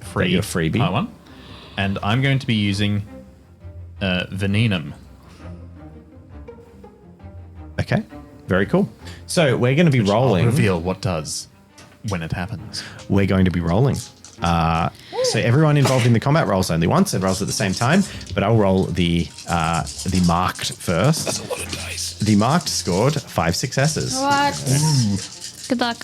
free your freebie? one, and I'm going to be using venenum. Okay. Very cool. So we're going to be I'll rolling. reveal what does when it happens. We're going to be rolling. So everyone involved in the combat rolls only once and rolls at the same time. But I'll roll the marked first. That's a lot of dice. The marked scored 5 successes. What? Good luck.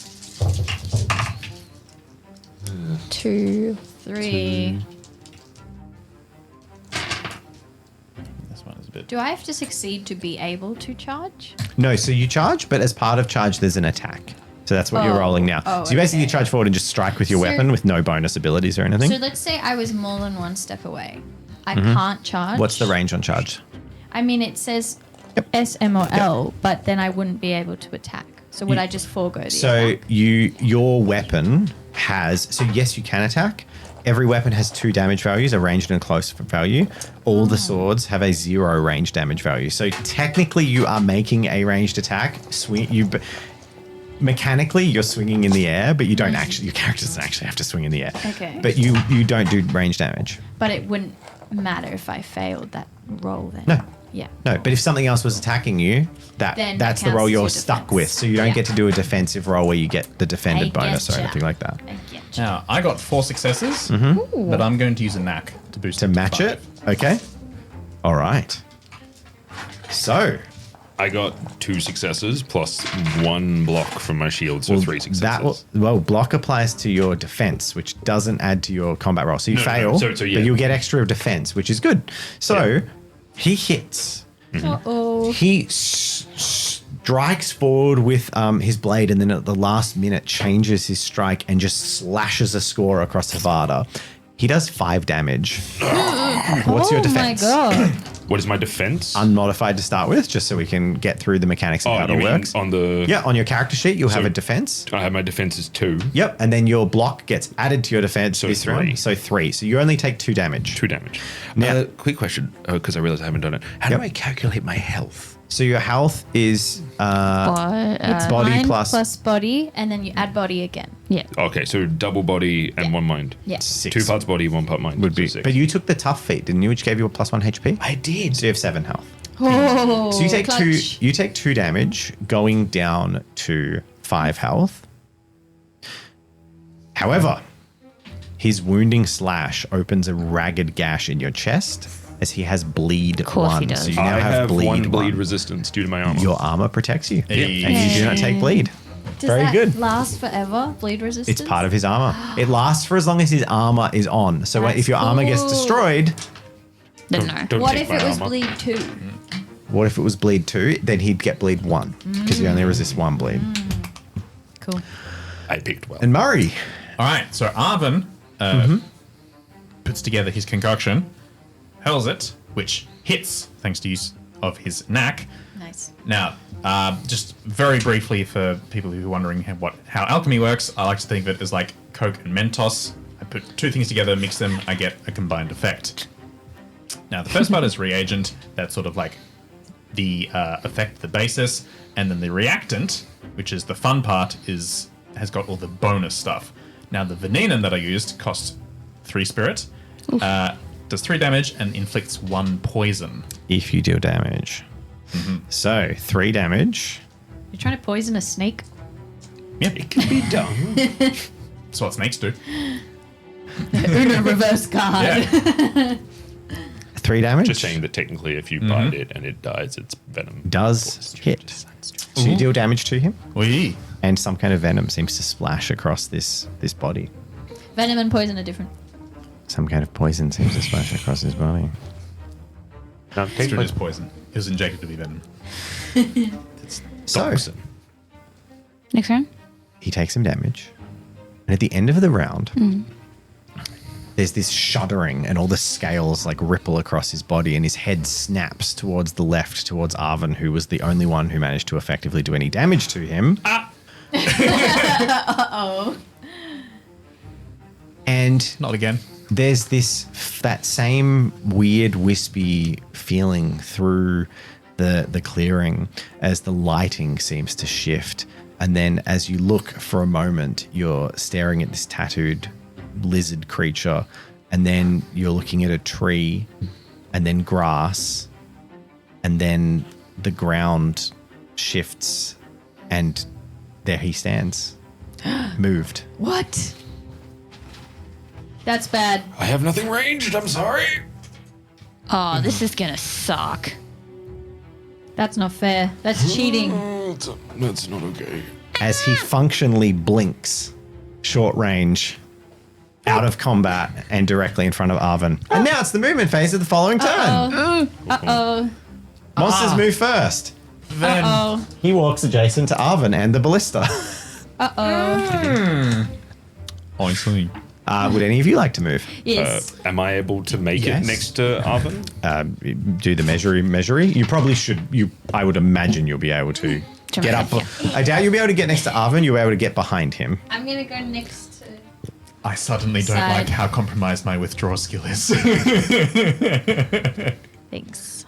2. 3. This one is a bit. Do I have to succeed to be able to charge? No, so you charge, but as part of charge, there's an attack. So that's what you're Oh. rolling now. Oh, So you basically okay. charge forward and just strike with your So- weapon with no bonus abilities or anything. So let's say I was more than one step away. I can't charge. What's the range on charge? I mean, it says S, M, or L, but then I wouldn't be able to attack. So would I just forego the So attack? your weapon has, so yes, you can attack. Every weapon has 2 damage values, a ranged and a close value. All the swords have a 0 range damage value. So technically, you are making a ranged attack. Mechanically, you're swinging in the air, but you don't actually. Your character doesn't actually have to swing in the air. Okay. But you don't do range damage. But it wouldn't matter if I failed that roll then. No. Yeah. No, but if something else was attacking you, Then that's that the roll counts as you're your stuck defense. with. So you don't Yeah. get to do a defensive roll where you get the defended I bonus or getcha. anything like that. I get you. Now, I got 4 successes, but I'm going to use a knack to boost To it match 5. it? Okay. All right. So, I got 2 successes plus 1 block from my shield, so 3 successes. block applies to your defense, which doesn't add to your combat roll. So you No, fail, so yeah. but you'll get extra defense, which is good. So he hits. Uh-oh. He strikes forward with his blade, and then at the last minute changes his strike and just slashes a score across Havada. He does 5 damage. What's your defense? Oh my god. What is my defense? unmodified to start with, just so we can get through the mechanics of how you it mean works. on the... Yeah, on your character sheet, you'll have So- a defense. I have my defense is 2. Yep, and then your block gets added to your defense. So this 3. one, so 3. So you only take 2 damage. 2 damage. Yeah. Quick question, because I realize I haven't done it. How Yep. do I calculate my health? So your health is It's body mind plus body, and then you add body again. Yeah. Okay, so double body and 1 mind. Yeah. 6. 2 parts body, 1 part mind. would be. So 6. But you took the tough feat, didn't you? Which gave you a +1 HP. I did. So you have 7 health. Oh, So you take clutch. 2. You take 2 damage, going down to 5 health. However, his wounding slash opens a ragged gash in your chest as he has bleed Of course 1. he does. So you now I have bleed 1 bleed 1. resistance due to my armor. Your armor protects you, Hey. and you do not take bleed. Does Very that good. last forever? Bleed resistance? It's part of his armor. It lasts for as long as his armor is on. So That's if your armor gets cool. destroyed, Don't know. Don't What take if my it was armor. bleed 2? what if it was bleed 2? Then he'd get bleed 1 because he only resists 1 bleed. Cool. I picked well. And Murray, All right, so Arvin puts together his concoction, hurls it, which hits thanks to use of his knack. Nice. Now, just very briefly for people who are wondering how alchemy works, I like to think of it as like Coke and Mentos. I put 2 things together, mix them, I get a combined effect. Now, the first part is reagent. That's sort of like the effect, the basis, and then the reactant, which is the fun part, has got all the bonus stuff. Now, the venenin that I used costs 3 spirit, does 3 damage, and inflicts 1 poison. if you deal damage. So 3 damage. You're trying to poison a snake? Yeah, It can be done. that's what snakes do. Uno reverse card. Yeah. 3 damage. Just saying that technically if you bite it and it dies, it's venom. Does hit. So you deal damage to him, Oui. and some kind of venom seems to splash across this body. Venom and poison are different. Some kind of poison seems to splash across his body. Now, It's take true, my it's poison. It was injected to be venom. So toxin. Next round. he takes some damage, and at the end of the round, there's this shuddering, and all the scales like ripple across his body, and his head snaps towards the left, towards Arvin, who was the only one who managed to effectively do any damage to him. And Not again. there's that same weird wispy feeling through the clearing as the lighting seems to shift, and then as you look for a moment, you're staring at this tattooed lizard creature, and then you're looking at a tree, and then grass, and then the ground shifts, and there he stands, moved. What? That's bad. I have nothing ranged, I'm sorry. Oh, this is gonna suck. That's not fair. That's cheating. That's not okay. As he functionally blinks, short range, out of combat, and directly in front of Arvin. And now it's the movement phase of the following turn. Uh-oh. Monsters move first. Then Uh-oh. He walks adjacent to Arvin and the ballista. Uh-oh. I see. Would any of you like to move? Yes. Am I able to make Yes. it next to Arvin? Do the measury. You probably should. I would imagine you'll be able to get up. I doubt you'll be able to get next to Arvin. You'll be able to get behind him. I'm going to go next to... I suddenly don't Side. like how compromised my withdraw skill is. Thanks.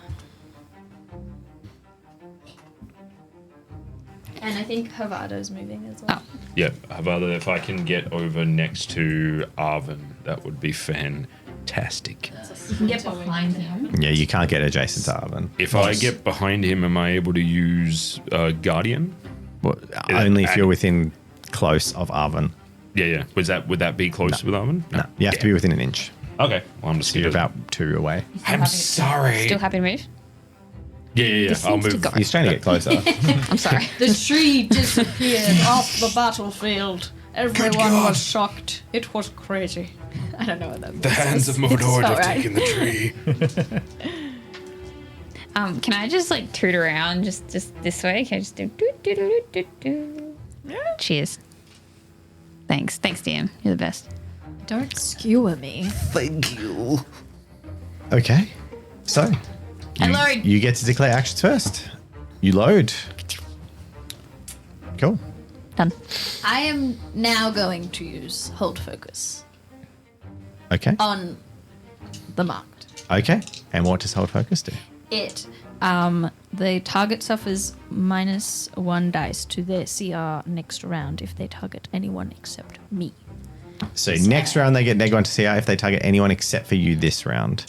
And I think Havado's moving as well. Oh. Yeah, Havada, if I can get over next to Arvin, that would be fantastic. You can get behind him. Yeah, you can't get adjacent to Arvin. If I get behind him, am I able to use Guardian? Well, only if you're within close of Arvin. Yeah. Would that be close with Arvin? No, you have to be within an inch. Okay. Well, I'm just So you're gonna. about 2 away. I'm sorry. Still happy to move? Yeah. This I'll seems to move. go. He's trying to get closer. I'm sorry. The tree disappeared off the battlefield. Everyone God. was shocked. It was crazy. I don't know what that means. The hands of Mordor not have right. taken the tree. Can I just like toot around just this way? Can I just do do? Cheers. Thanks, DM. You're the best. Don't skewer me. Thank you. Okay. So, I load. You get to declare actions first. You load. Cool. Done. I am now going to use hold focus Okay. on the marked. Okay. And what does hold focus do? It. The target suffers -1 dice to their CR next round if they target anyone except me. So next round they get -1 to CR if they target anyone except for you this round.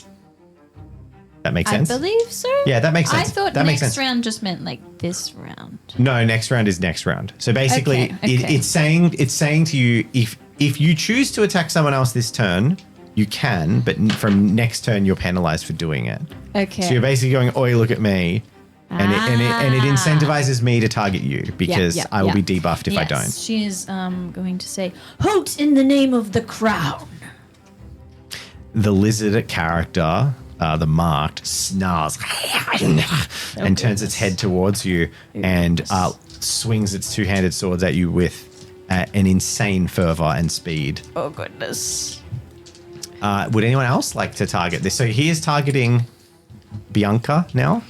That makes sense? I believe so. Yeah, that makes sense. I thought That makes next sense. round just meant like this round. No, next round is next round. So basically, Okay. it's saying to you if you choose to attack someone else this turn, you can, but from next turn you're penalized for doing it. Okay. So you're basically going, "Oi, look at me," and it incentivizes me to target you because I will be debuffed if I don't. She is going to say, "Halt in the name of the crown." The lizard character, the marked, snarls and turns its head towards you and swings its two-handed swords at you with an insane fervor and speed. Oh goodness. Would anyone else like to target this? So he is targeting Bianca now.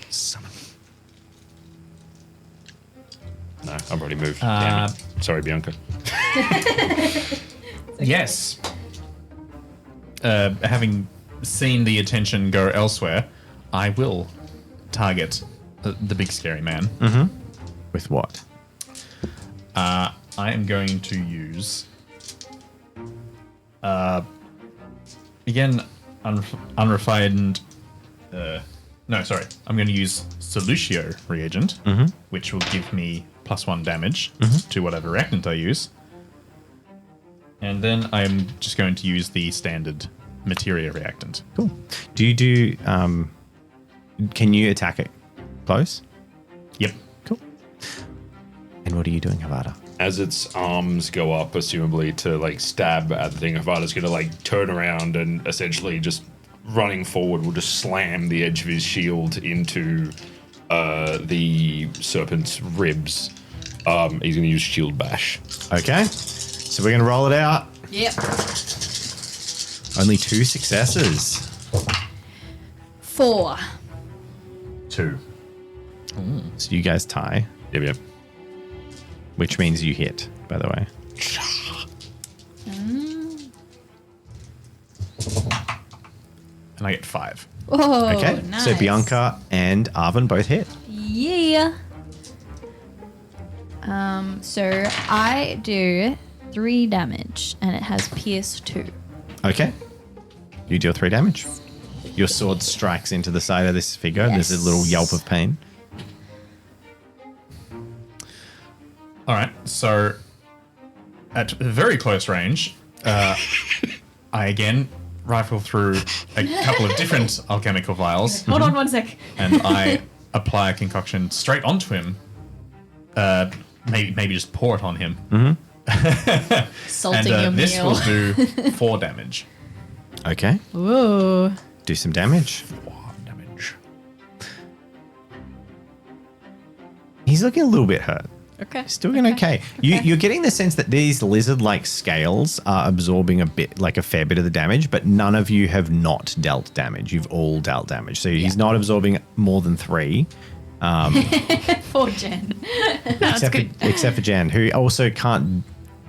No, I've already moved. Damn it. Sorry, Bianca. Yes. Having seen the attention go elsewhere, I will target the big scary man. With what? I am going to use again unrefined. No, sorry. I'm going to use Solutio reagent, which will give me +1 damage to whatever reactant I use. And then I'm just going to use the standard materia reactant. Cool. Do you do? Can you attack it close? Yep. Cool. And what are you doing, Havada? As its arms go up, assumably to like stab at the thing, Havada's gonna like turn around and essentially just running forward will just slam the edge of his shield into the serpent's ribs. He's gonna use shield bash. Okay. So we're gonna roll it out. Yep. Only 2 successes. 4. 2. So you guys tie, Yep. which means you hit, by the way. And I get 5. Oh, Okay. nice. So Bianca and Arvin both hit. Yeah. So I do 3 damage, and it has pierce 2. Okay. You deal 3 damage. Your sword strikes into the side of this figure. Yes. There's a little yelp of pain. All right. So at very close range, I again rifle through a couple of different alchemical vials, Hold on 1 sec. and I apply a concoction straight onto him. Maybe just pour it on him. Salting And your this meal. will do 4 damage. Okay. Whoa. Do some damage. Damage. He's looking a little bit hurt. Okay. Still doing okay. You're getting the sense that these lizard-like scales are absorbing a bit, like a fair bit of the damage, but none of you have not dealt damage. You've all dealt damage. So he's not absorbing more than 3. Poor Jen. Except for Jen, who also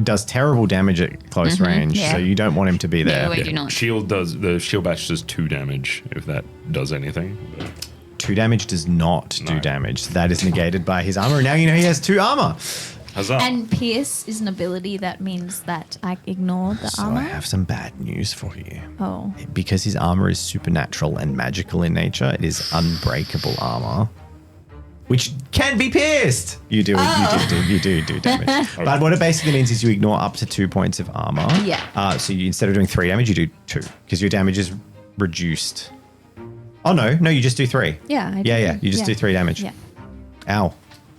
does terrible damage at close range. yeah. So you don't want him to be there. No, we do not. The shield bash does 2 damage if that does anything. But 2 damage does not do No. damage. That is negated by his armor. And now you know he has 2 armor. huzzah! And pierce is an ability that means that I ignore the So armor. I have some bad news for you. Oh. Because his armor is supernatural and magical in nature, it is unbreakable armor, which can be pierced. You do damage. But what it basically means is you ignore up to 2 points of armor. Yeah. So you, instead of doing 3 damage, you do 2 because your damage is reduced. Oh no, you just do 3. Yeah, I do. Yeah. You just Yeah. do 3 damage. Yeah. Ow.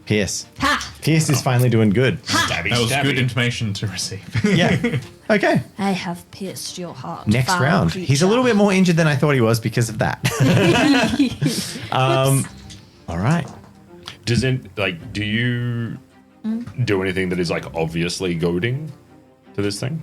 Pierce. Ha! Pierce is finally doing good. Stabby, That was stabby. good information to receive. Yeah. Okay. I have pierced your heart. Next foul round. He's a little bit more injured than I thought he was because of that. All right. Do you do anything that is like obviously goading to this thing?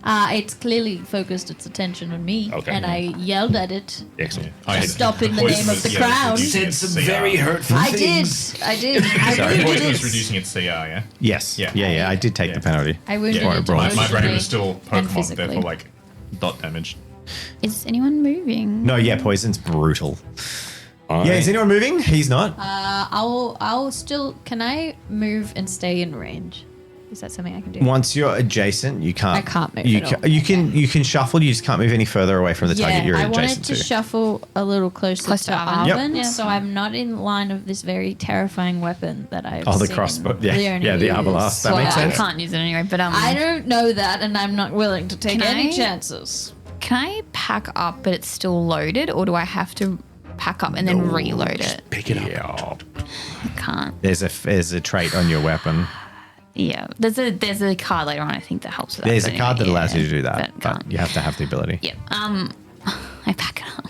It's clearly focused its attention on me, Okay. and I yelled at it. Excellent. Stop in the name of the crown. Said some very hurtful I did. things. I did. I Poison wounded was it. reducing its CR, yeah? Yes. Yeah. Yeah. I did take the penalty. I wounded Yeah. it. My brain emotionally was still and Pokemon, physically. therefore, like, dot damage. Is anyone moving? No, yeah, poison's brutal. Yeah, is anyone moving? He's not. I'll still. Can I move and stay in range? Is that something I can do? Once you're adjacent, you can't. I can't move You at all. you can shuffle. You just can't move any further away from the target you're I adjacent wanted to to. shuffle a little closer Close to to Arvin. Arvin, Yep. so I'm not in line of this very terrifying weapon that I've Oh, the seen crossbow. Yeah, Leonie yeah, the use. arbalest. That makes I sense. can't use it anyway, but I don't know that, and I'm not willing to take Can any I- chances. can I pack up but it's still loaded, or do I have to pack up and then reload it? Pick it up. I can't. There's a trait on your weapon. Yeah, there's a card later on I think that helps with that. There's but a card that anyway, allows you to do that, but but can't. you have to have the ability. Yeah. I pack it up.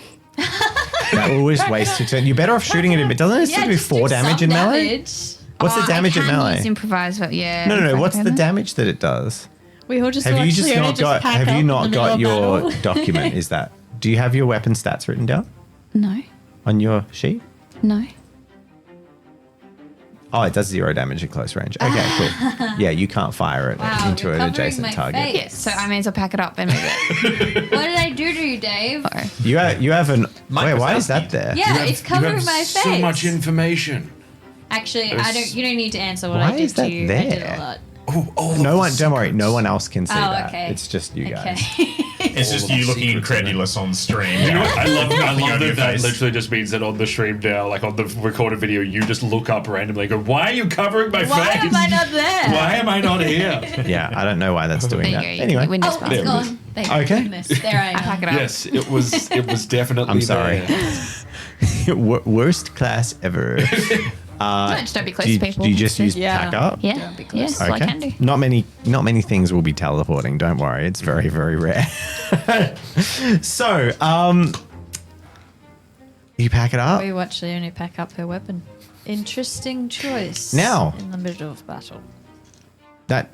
That always wastes your turn. You're better off shooting it. Doesn't it still do 4 damage in melee? What's the damage I in can melee? use improvise, but yeah. No. if I What's the can. damage that it does? We all just Have you watched just Leonie not got? pack Have up you in not the middle got of your battle. document? Is that? Do you have your weapon stats written down No, on your sheet? no. Oh, it does 0 damage at close range. Okay, cool. Yeah, you can't fire it Wow, into you're an covering adjacent my target. face. Yeah, so I may as well pack it up and move it. What did I do to you, Dave? Sorry. You have an. Mike Wait, why was is that asking. there? Yeah, it's covering my face. So much information. Actually, There's- you don't need to answer what Why I did is that to you. I did there? a lot. Oh, No one. Don't worry. No one else can see Oh, that. okay. It's just you guys. Okay. It's just of you the looking secrets in incredulous on stream. You know what? I love Nothing on your that face. literally just means that on the stream now, like on the recorded video, you just look up randomly and go, why are you covering my Why face? am I not there? Why am I not here? Yeah, I don't know why that's doing There that. you go. Anyway, Windows Oh, pass. it's gone. Thank Okay. goodness. There I I pack am. it up. Yes, it was definitely I'm sorry. there. Worst class ever. No, just don't be close do, you, to people. do you just use Yeah. pack up? Yeah, Don't be yeah, close. that's all I can do. Not many things will be teleporting. Don't worry, it's very, very rare. So, you pack it up. We watched Leonie pack up her weapon. Interesting choice. Now. In the middle of battle. That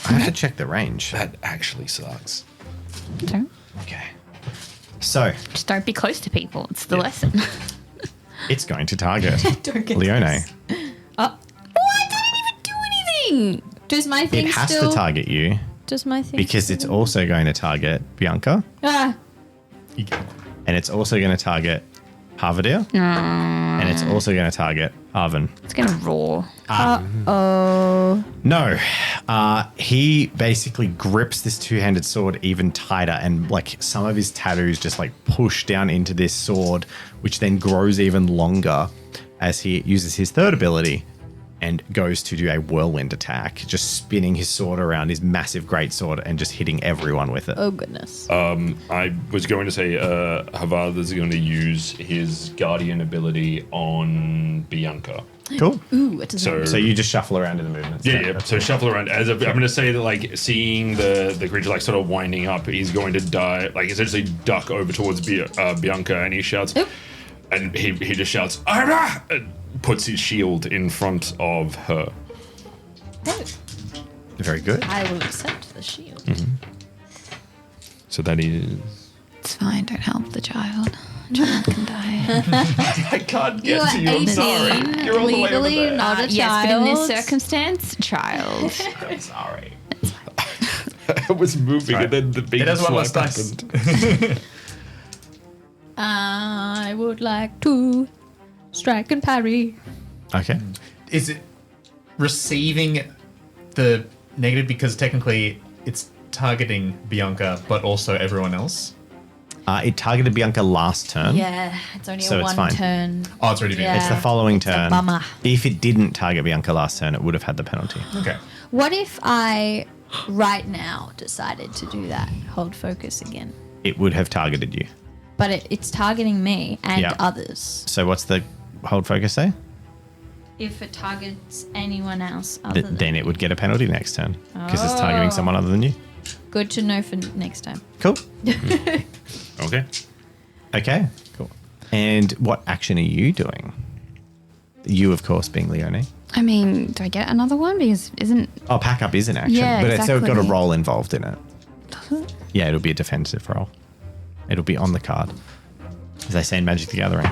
I have to check the range. That actually sucks. So, Okay. So just don't be close to people. It's the lesson. it's going to target Don't get Leone. Oh, I didn't even do anything. does my It thing has still? to target you Does my thing? because it's also going to target Bianca, Ah, and it's also going to target Harvadir, and it's also going to target Arvin. It's gonna roar. oh. No, he basically grips this two-handed sword even tighter, and like some of his tattoos just like push down into this sword, which then grows even longer as he uses his third ability and goes to do a whirlwind attack, just spinning his sword around, his massive greatsword, and just hitting everyone with it. Oh goodness. I was going to say Havad is going to use his guardian ability on Bianca. Cool. Ooh, it doesn't. So you just shuffle around in the movements. Yeah. So shuffle around. I'm going to say that like seeing the creature like sort of winding up, he's going to die, like essentially duck over towards Bianca, and he shouts, Oop. and he just shouts, "Ara!" and puts his shield in front of her. Very good. I will accept the shield. So that is. It's fine. Don't help the child. Child can die. I can't You get are to you. I'm 18, sorry. You're all the way over legally there. not a Yes, but in this child. circumstance, child. I'm sorry. I was moving, and then the big It has one less slap dice. happened. I would like to strike and parry. Okay. Is it receiving the negative because technically it's targeting Bianca, but also everyone else? It targeted Bianca last turn. Yeah, it's only So a it's one fine. turn. Oh, it's already been. Yeah. It's the following turn. bummer. If it didn't target Bianca last turn, it would have had the penalty. Okay. What if I, right now, decided to do that? Hold focus again. It would have targeted you. But it's targeting me and Yeah. others. So what's the hold focus say? If it targets anyone else other than Then it would get a penalty next turn because it's targeting Oh. someone other than you. Good to know for next time. Cool. Okay. Okay. Cool. And what action are you doing? You, of course, being Leone. I mean, do I get another one? Because isn't Oh, pack up is an action, Yeah, but it's still got a exactly. roll involved in it. Yeah, it'll be a defensive roll. It'll be on the card. As they say in Magic the Gathering.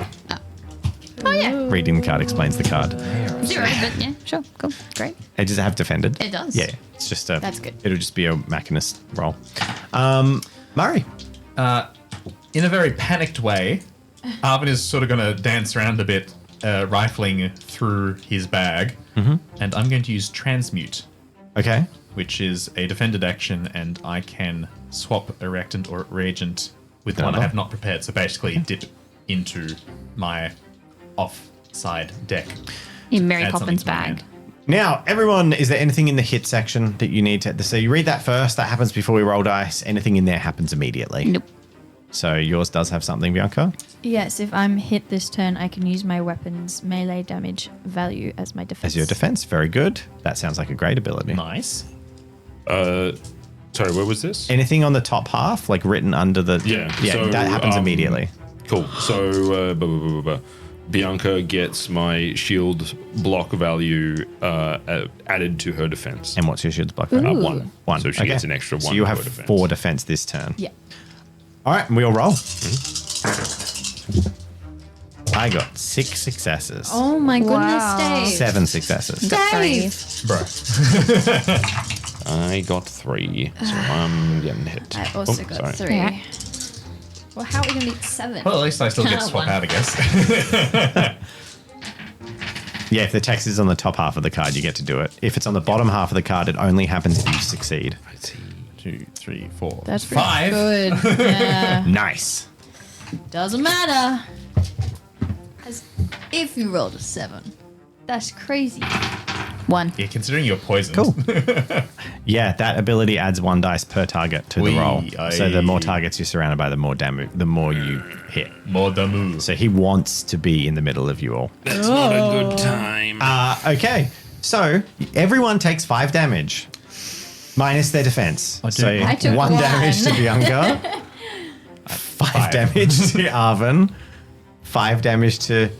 Oh yeah. Reading the card explains the card. 0, but yeah, sure, cool, great. Hey, does it have defended? It does. Yeah, it's just a. That's good. It'll just be a Machinist roll. Murray. In a very panicked way, Arvin is sort of going to dance around a bit, rifling through his bag, and I'm going to use Transmute, Okay. which is a defended action, and I can swap a reactant or reagent with one I Another? have not prepared. So basically, dip into my offside deck. In Mary Add something Poppins to my bag. hand. Now, everyone, is there anything in the hit section that you need to? So you read that first. That happens before we roll dice. Anything in there happens immediately. Nope. So yours does have something, Bianca. Yes, if I'm hit this turn, I can use my weapon's melee damage value as my defense. As your defense. Very good. That sounds like a great ability. Nice. Sorry, where was this? Anything on the top half, like written under the. Yeah, Yeah, so, that happens immediately. Cool. So Bianca gets my shield block value added to her defense. And what's your shield's block? Ooh. One. One. So she gets an extra So one you to have her defense. 4 defense this turn. Yeah. All right, and we'll roll. I got 6 successes. Oh my goodness, Wow. Dave. 7 successes. Got 3. Dave. Bro. I got 3, so I'm getting hit. I also Oh, got sorry. 3. Yeah. Well, how are we going to beat 7? Well, at least I still get to swap One. out, I guess. Yeah, if the text is on the top half of the card, you get to do it. If it's on the bottom half of the card, it only happens if you succeed. 2, 3, 4. That's pretty 5. good. Yeah. Nice. Doesn't matter. As if you rolled a 7. That's crazy. 1. Yeah, considering you're poisoned. Cool. Yeah, that ability adds 1 dice per target to the Wee, roll. So the more aye. targets you're surrounded by, the more damage, the more you hit. More damu. So he wants to be in the middle of you all. That's not a good time. Okay, so everyone takes 5 damage, minus their defense. So I took 1 damage to 1. Bianca, 5 damage to Arvin, 5 damage to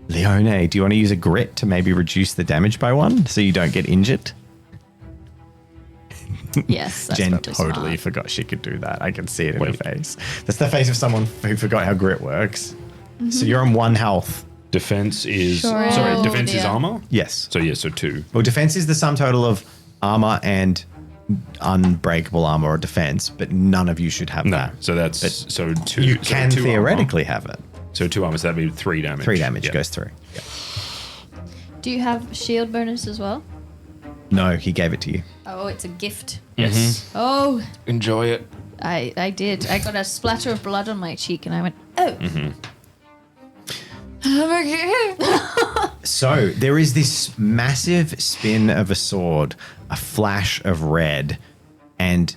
Leone. Do you want to use a grit to maybe reduce the damage by 1 so you don't get injured? Yes. That's Jen probably totally smart. forgot she could do that. I can see it in Wait. her face. That's the face of someone who forgot how grit works. So you're on 1 health. Defense is Sure. sorry. Oh, Defense is dear. armor. Yes. So yeah, so 2. Well, defense is the sum total of armor and unbreakable armor or defense, but none of you should have No, that. so that's so 2. You so can 2 theoretically have it. Armor. So 2 armor. So that'd be 3 damage. 3 damage Yeah. goes through. Do you have shield bonus as well? No, he gave it to you. Oh, it's a gift. Yes. Oh, Enjoy it. I did. I got a splatter of blood on my cheek and I went, oh. So there is this massive spin of a sword, a flash of red, and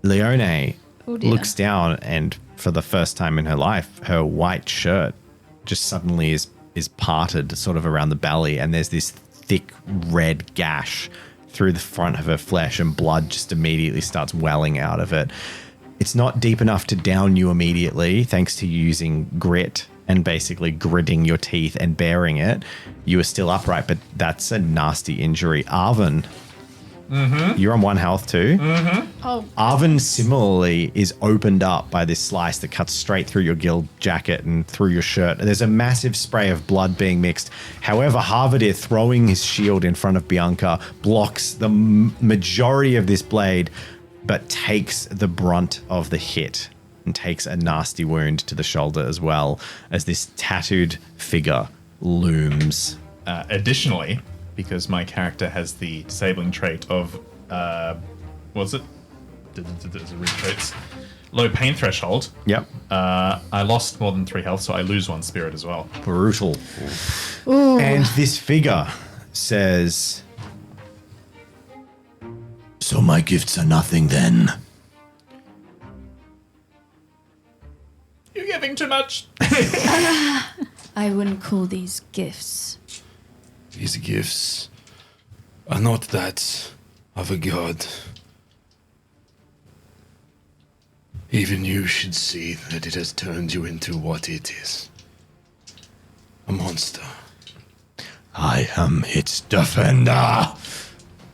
Leone Oh, dear. looks down, and for the first time in her life, her white shirt just suddenly is parted sort of around the belly, and there's this thick red gash through the front of her flesh, and blood just immediately starts welling out of it. It's not deep enough to down you immediately, thanks to using grit and basically gritting your teeth and bearing it. You are still upright, but that's a nasty injury. Arvin, you're on 1 health too. Oh, Arvin similarly is opened up by this slice that cuts straight through your guild jacket and through your shirt. There's a massive spray of blood being mixed. However, Harvadir, throwing his shield in front of Bianca, blocks the majority of this blade, but takes the brunt of the hit and takes a nasty wound to the shoulder as well, as this tattooed figure looms. Additionally, because my character has the disabling trait of, what's it? There's a read traits. Low pain threshold. Yep. I lost more than 3 health, so I lose 1 spirit as well. Brutal. And this figure says, So my gifts are nothing then. You're giving too much. I wouldn't call these gifts. These gifts are not that of a god. Even you should see that it has turned you into what it is. A monster. I am its defender.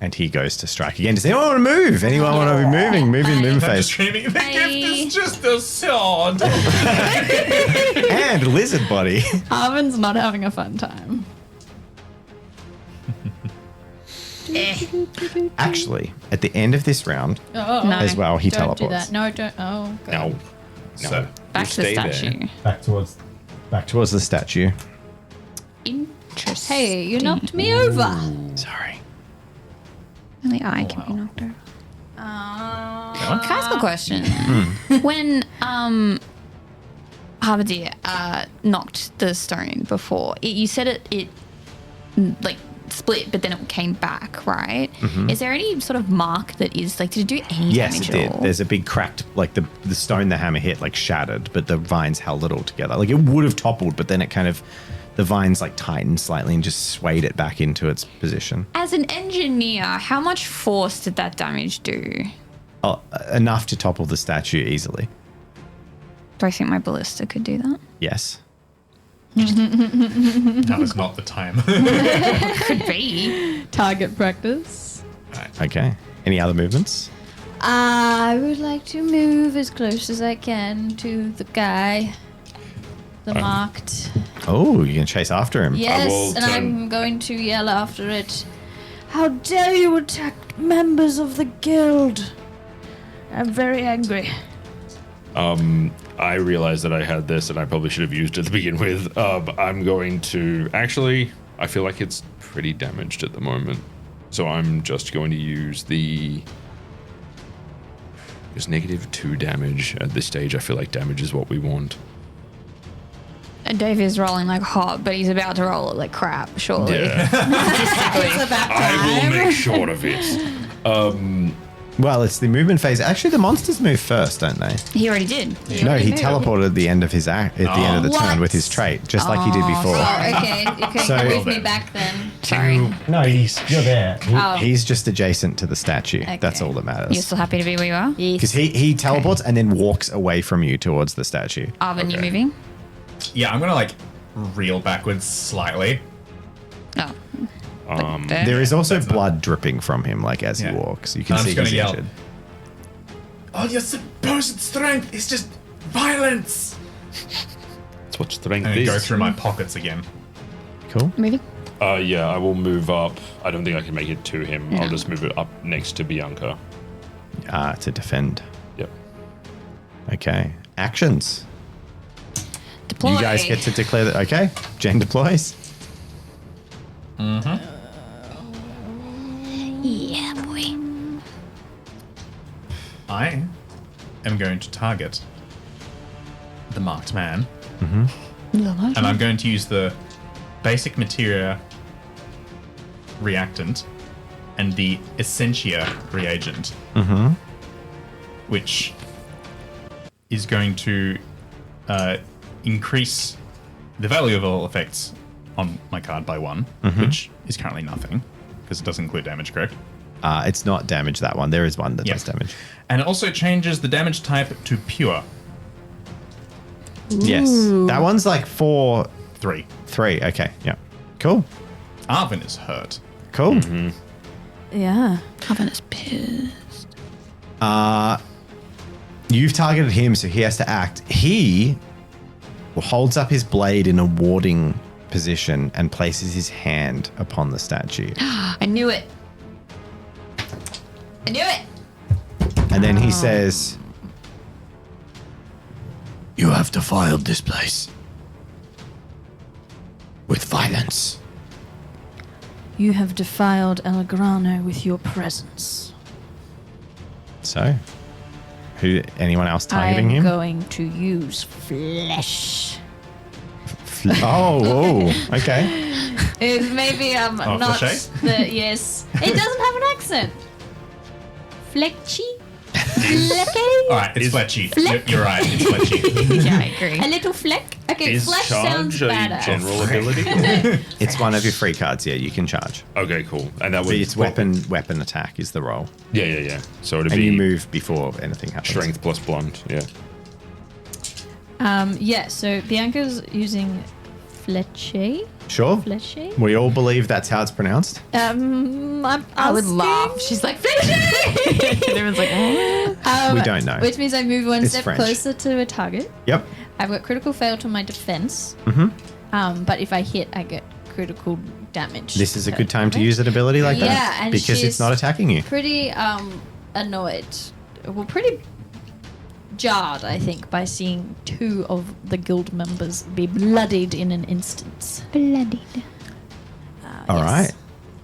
And he goes to strike again. Does anyone want to move? Anyone want to be moving? Moving I'm phase. just dreaming. The gift is just a sword. And lizard body. Arvin's not having a fun time. Actually, at the end of this round, Oh, No. as well, he don't do teleports. that. No, don't. Oh, God. No. So, Back to the stay there. statue. Back towards the statue. Interesting. Hey, you knocked me over. Sorry. Only I can be knocked over. Can I ask a question? Hmm. When Harvard knocked the stone before, you said it like split, but then it came back, right? Is there any sort of mark that is like, did it do any Mm-hmm. Yes, damage it did. at all? There's a big cracked, like the stone the hammer hit, like shattered, but the vines held it all together. Like it would have toppled, but then it kind of, the vines like tightened slightly and just swayed it back into its position. As an engineer, how much force did that damage do? Oh, enough to topple the statue easily. Do I think my ballista could do that? Yes. now is not the time. Could be. Target practice. Okay. Any other movements? I would like to move as close as I can to the guy. The marked. Oh, you can chase after him. Yes, will and turn- I'm going to yell after it. How dare you attack members of the guild? I'm very angry. I realized that I had this and I probably should have used it to begin with. I'm going to... Actually, I feel like it's pretty damaged at the moment. So I'm just going to use the... There's -2 damage at this stage. I feel like damage is what we want. And Dave is rolling like hot, but he's about to roll it like crap, surely. Yeah. I will make sure of it. Well, it's the movement phase. Actually, the monsters move first, don't they? He already did. No, he teleported at the end of his at the end of the turn What? with his trait, just like he did before. Oh, okay. You can So- move me back then. Sorry. No, you're there. Oh. He's just adjacent to the statue. That's all that You're matters. still happy to be where you are? Because he teleports and then walks away from you towards the statue. Arvin, you moving? yeah, I'm gonna like reel backwards slightly. Oh. There is also blood dripping from him, like as Yeah. he walks. You can I'm see just gonna he's yell. injured. All your supposed strength is just violence. That's what strength And then go is. through my pockets again. Cool. Moving? Yeah, I will move up. I don't think I can make it to him. Yeah. I'll just move it up next to Bianca. To defend. Yep. Okay. Actions. Deploy. You guys get to declare that. Okay. Jen deploys. Yeah, boy. I am going to target the marked man, and I'm going to use the basic materia reactant and the essentia reagent, which is going to increase the value of all effects on my card by 1, which is currently nothing because it doesn't include damage, correct? It's not damage, that one. There is one that Yeah. does damage. And it also changes the damage type to pure Yes. That one's like 4, 3. 3. Okay. Yeah. Cool. Arvin is hurt. Cool. Yeah. Arvin is pissed. You've targeted him, so he has to act. He holds up his blade in a warding position and places his hand upon the statue. I knew it. I knew it. And then he says, You have defiled this place with violence. You have defiled El Grano with your presence. so, anyone else I targeting am him? going to use flesh. Oh, okay. Maybe I'm not Fleche? the yes. It doesn't have an accent. Fletchy. Flecky. All right, it's Fletchy. You're right, it's Fletchy. Yeah, I agree. A little fleck. Okay, Is flesh sounds charge a better. general ability? It's one of your free cards, yeah, you can charge. Okay, cool. And that But would it's weapon attack is the roll. Yeah. So it'd And be you move before anything happens. strength plus blunt. Yeah. Yeah, so Bianca's using Fletchy. Sure. Fletchy. We all believe that's how it's pronounced. I'm I would asking. laugh. She's like, Fletchy! Everyone's like, We don't know. Which means I move one It's step French. closer to a target. Yep. I've got critical fail to my defense. Mm-hmm. But if I hit, I get critical damage. This is a good time to use an ability like Yeah, that and because it's she's not attacking you. Pretty annoyed. Well, pretty jarred, I think, by seeing 2 of the guild members be bloodied in an instance. bloodied. All right.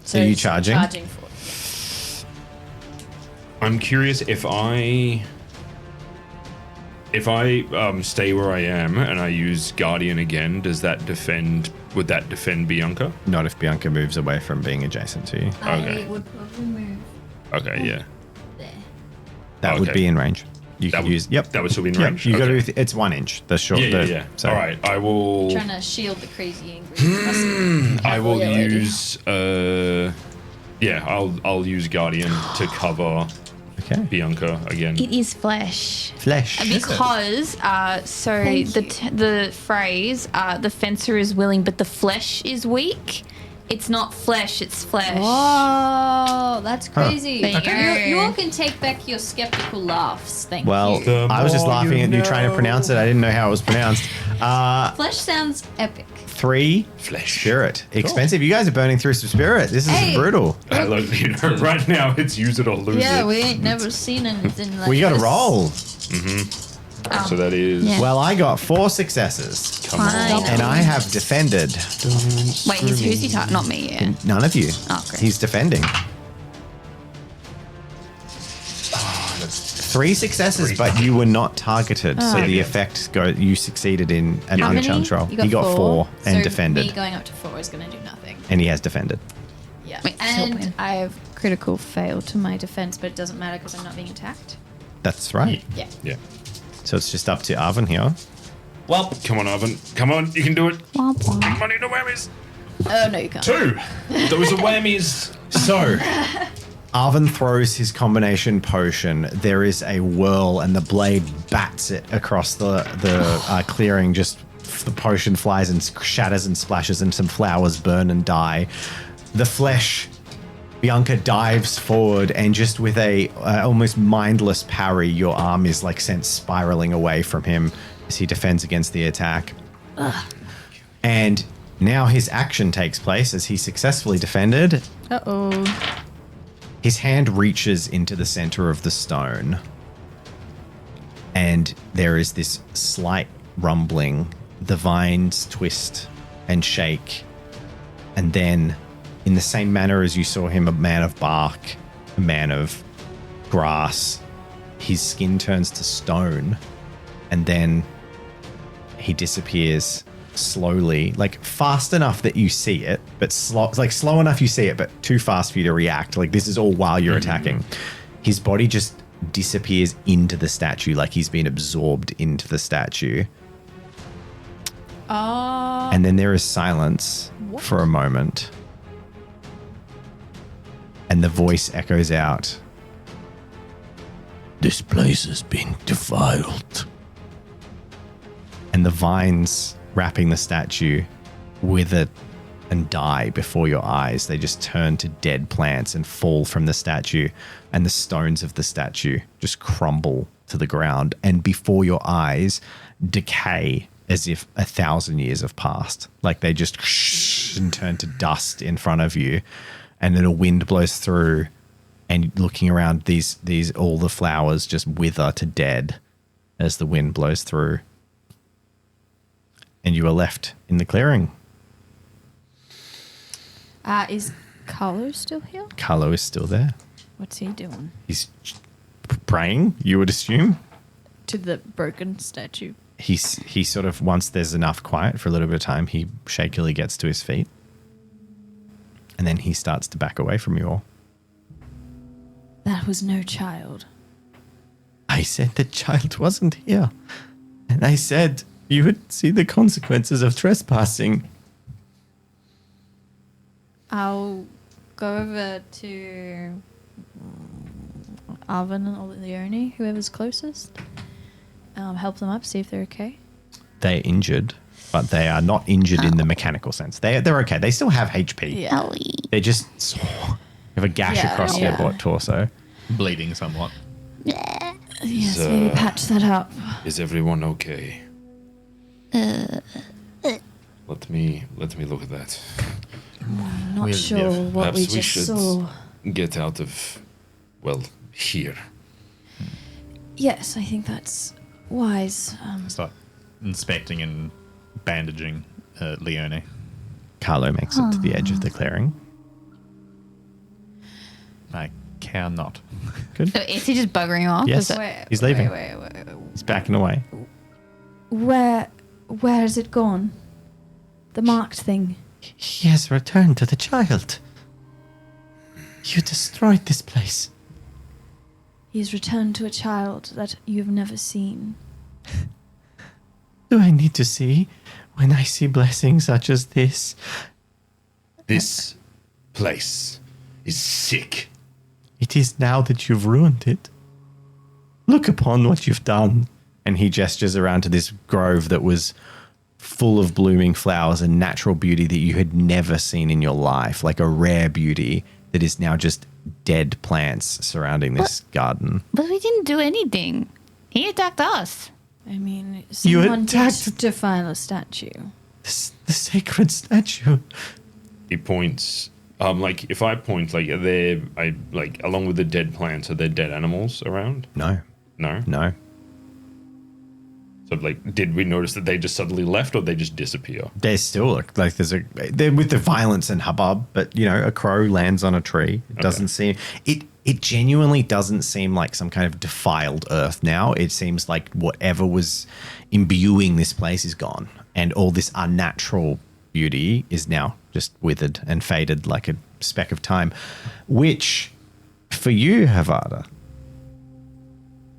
So you charging? Charging for. I'm curious if I stay where I am and I use Guardian again, does that defend? Would that defend Bianca? Not if Bianca moves away from being adjacent to you. Okay. I would probably move Okay, yeah. there. That would Okay. be in range. You That could would- use. Yep. that would still be in Yep, range? You got Okay. to. It's 1 inch. The short. Yeah. So. All right, I will. Trying to shield the crazy angry. I will Yeah, lady. use. I'll use Guardian to cover Okay. Bianca again. It is flesh. Flesh. Because, the phrase, the fencer is willing, but the flesh is weak. It's not flesh, it's flesh. Oh, that's crazy. There you go. You all can take back your skeptical laughs. Thank Well, you. I was just more laughing you at you trying to know. pronounce it. I didn't know how it was pronounced. Flesh sounds epic. 3 Flesh. spirit. Expensive. You guys are burning through some spirit. This is Hey. brutal. Look, right now it's use it or lose Yeah, it. we ain't never seen anything like We got to this. roll. So that is. Yeah. Well, I got 4 successes. Come on. And I have defended. Wait, who's he talking? Not me, yeah. None of you. Oh, great. He's defending. 3 successes, but you were not targeted, so the effect you succeeded in an How many? unchallenged roll. You got He got 4 and so defended, Me going up to 4 is going to do nothing. and he has defended. Yeah. Wait, still And win. I have critical fail to my defense, but it doesn't matter because I'm not being attacked. That's right. Yeah. Yeah. So it's just up to Arvin here. Well, come on, Arvin. Come on, you can do it. Womp womp. Big money to whammies. Oh, no, you can't. 2. Those are whammies. So, Arvin throws his combination potion. There is a whirl, and the blade bats it across the clearing. Just the potion flies and shatters and splashes, and some flowers burn and die. The flesh. Bianca dives forward, and just with a almost mindless parry, your arm is like sent spiraling away from him as he defends against the attack. And now his action takes place as he successfully defended. Uh-oh. His hand reaches into the center of the stone, and there is this slight rumbling. The vines twist and shake, and then, in the same manner as you saw him, a man of bark, a man of grass, his skin turns to stone, and then he disappears slowly, like fast enough that you see it, but slow enough you see it, but too fast for you to react. Like, this is all while you're attacking. His body just disappears into the statue, like he's been absorbed into the statue. And then there is silence for a moment. And the voice echoes out. This place has been defiled. And the vines wrapping the statue wither and die before your eyes. They just turn to dead plants and fall from the statue. And the stones of the statue just crumble to the ground. And before your eyes, decay as if 1,000 years have passed. Like they just and turn to dust in front of you. And then a wind blows through, and looking around, these all the flowers just wither to dead as the wind blows through. And you are left in the clearing. Is Carlo still here? Carlo is still there. What's he doing? He's praying, you would assume. To the broken statue. He sort of, once there's enough quiet for a little bit of time, he shakily gets to his feet. And then he starts to back away from you all. That was no child. I said the child wasn't here. And I said you would see the consequences of trespassing. I'll go over to Arvin or Leone, whoever's closest. Help them up, see if they're okay. They're injured. but they are not injured in the mechanical sense. They're okay. They still have HP. Yeah. They're just sore. They have a gash Yeah, across yeah. their torso. Bleeding somewhat. Yes, maybe patch that up. Is everyone okay? Let me look at that. Not We'll sure live. what we Perhaps we just should saw. get out of, well, here. Yes, I think that's wise. Start inspecting and bandaging Leone. Carlo makes it to the edge of the clearing. I cannot. So is he just buggering off? Yes. Is it- Wait, He's leaving. Wait. He's backing away. Where has it gone? The marked thing. He has returned to the child. You destroyed this place. He's returned to a child that you've never seen. Do I need to see when I see blessings such as this? This place is sick. It is now that you've ruined it. Look upon what you've done. And he gestures around to this grove that was full of blooming flowers and natural beauty that you had never seen in your life, like a rare beauty that is now just dead plants surrounding this garden. But we didn't do anything. He attacked us. I mean, You someone attacked- did defile a statue. The sacred statue. He points. Like if I point, like are there, like along with the dead plants, are there dead animals around? No, No. no. So like, did we notice that they just suddenly left, or they just disappear? There's still like they're with the violence and hubbub, but you know, a crow lands on a tree. It doesn't seem it genuinely doesn't seem like some kind of defiled earth now. It seems like whatever was imbuing this place is gone, and all this unnatural beauty is now just withered and faded like a speck of time, which for you, Havada,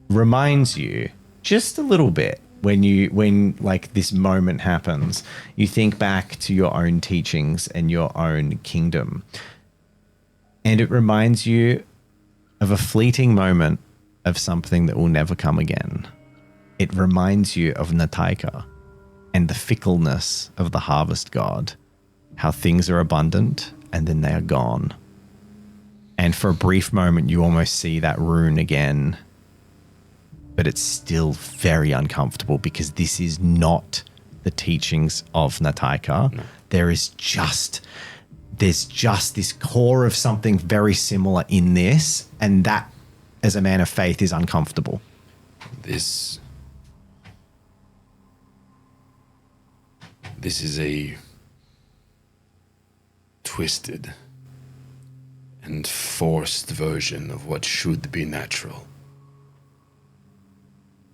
reminds you just a little bit when like this moment happens. You think back to your own teachings and your own kingdom, and it reminds you of a fleeting moment of something that will never come again. It reminds you of Nataika and the fickleness of the harvest god, how things are abundant and then they are gone. And for a brief moment, you almost see that rune again, but it's still very uncomfortable because this is not the teachings of Nataika. No. There's just this core of something very similar in this, and that, as a man of faith, is uncomfortable. This is a twisted and forced version of what should be natural.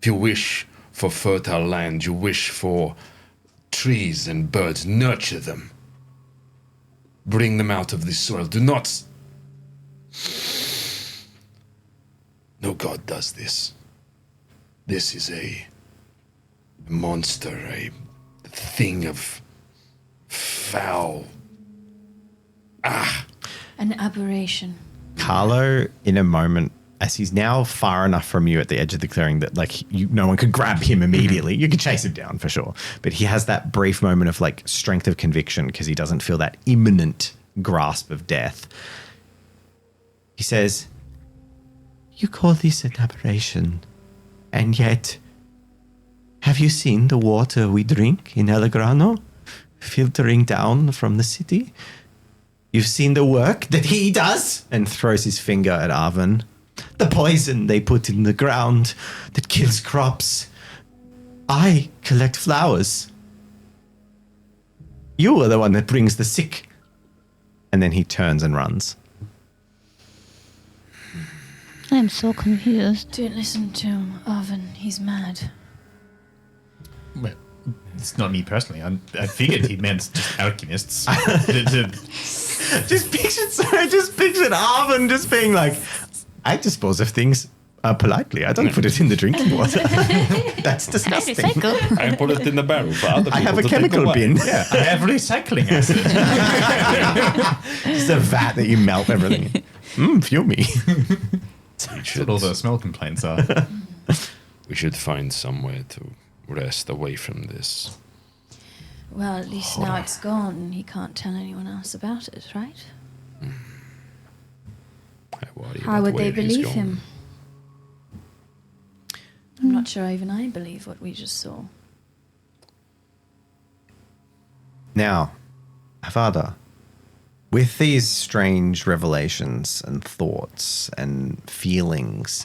If you wish for fertile land, you wish for trees and birds, nurture them. Bring them out of this soil. Do not... No god does this. This is a monster, a thing of foul. An aberration. Carlo, in a moment, as he's now far enough from you at the edge of the clearing that like no one could grab him immediately. You could chase him down for sure. But he has that brief moment of like strength of conviction because he doesn't feel that imminent grasp of death. He says, You call this an aberration, and yet, have you seen the water we drink in El Grano filtering down from the city? you've seen the work that he does, and throws his finger at Arvin. The poison they put in the ground that kills crops. I collect flowers. You are the one that brings the sick. And then he turns and runs. I'm so confused. Don't listen to him, Arvin. He's mad. Well, it's not me personally. I figured he meant just alchemists. Just picture Arvin just being like, I dispose of things politely. I don't put it in the drinking water. That's I disgusting. recycle. I put it in the barrel for other people. I have a to take chemical away. bin. Yeah, I have recycling acid. It's a vat that you melt everything in. Yummy. That's what all the smell complaints are. We should find somewhere to rest away from this. Well, at least now it's gone. He can't tell anyone else about it, right? I worry How about would they where he's believe gone. him? I'm not sure even I believe what we just saw. Now, Avada, with these strange revelations and thoughts and feelings,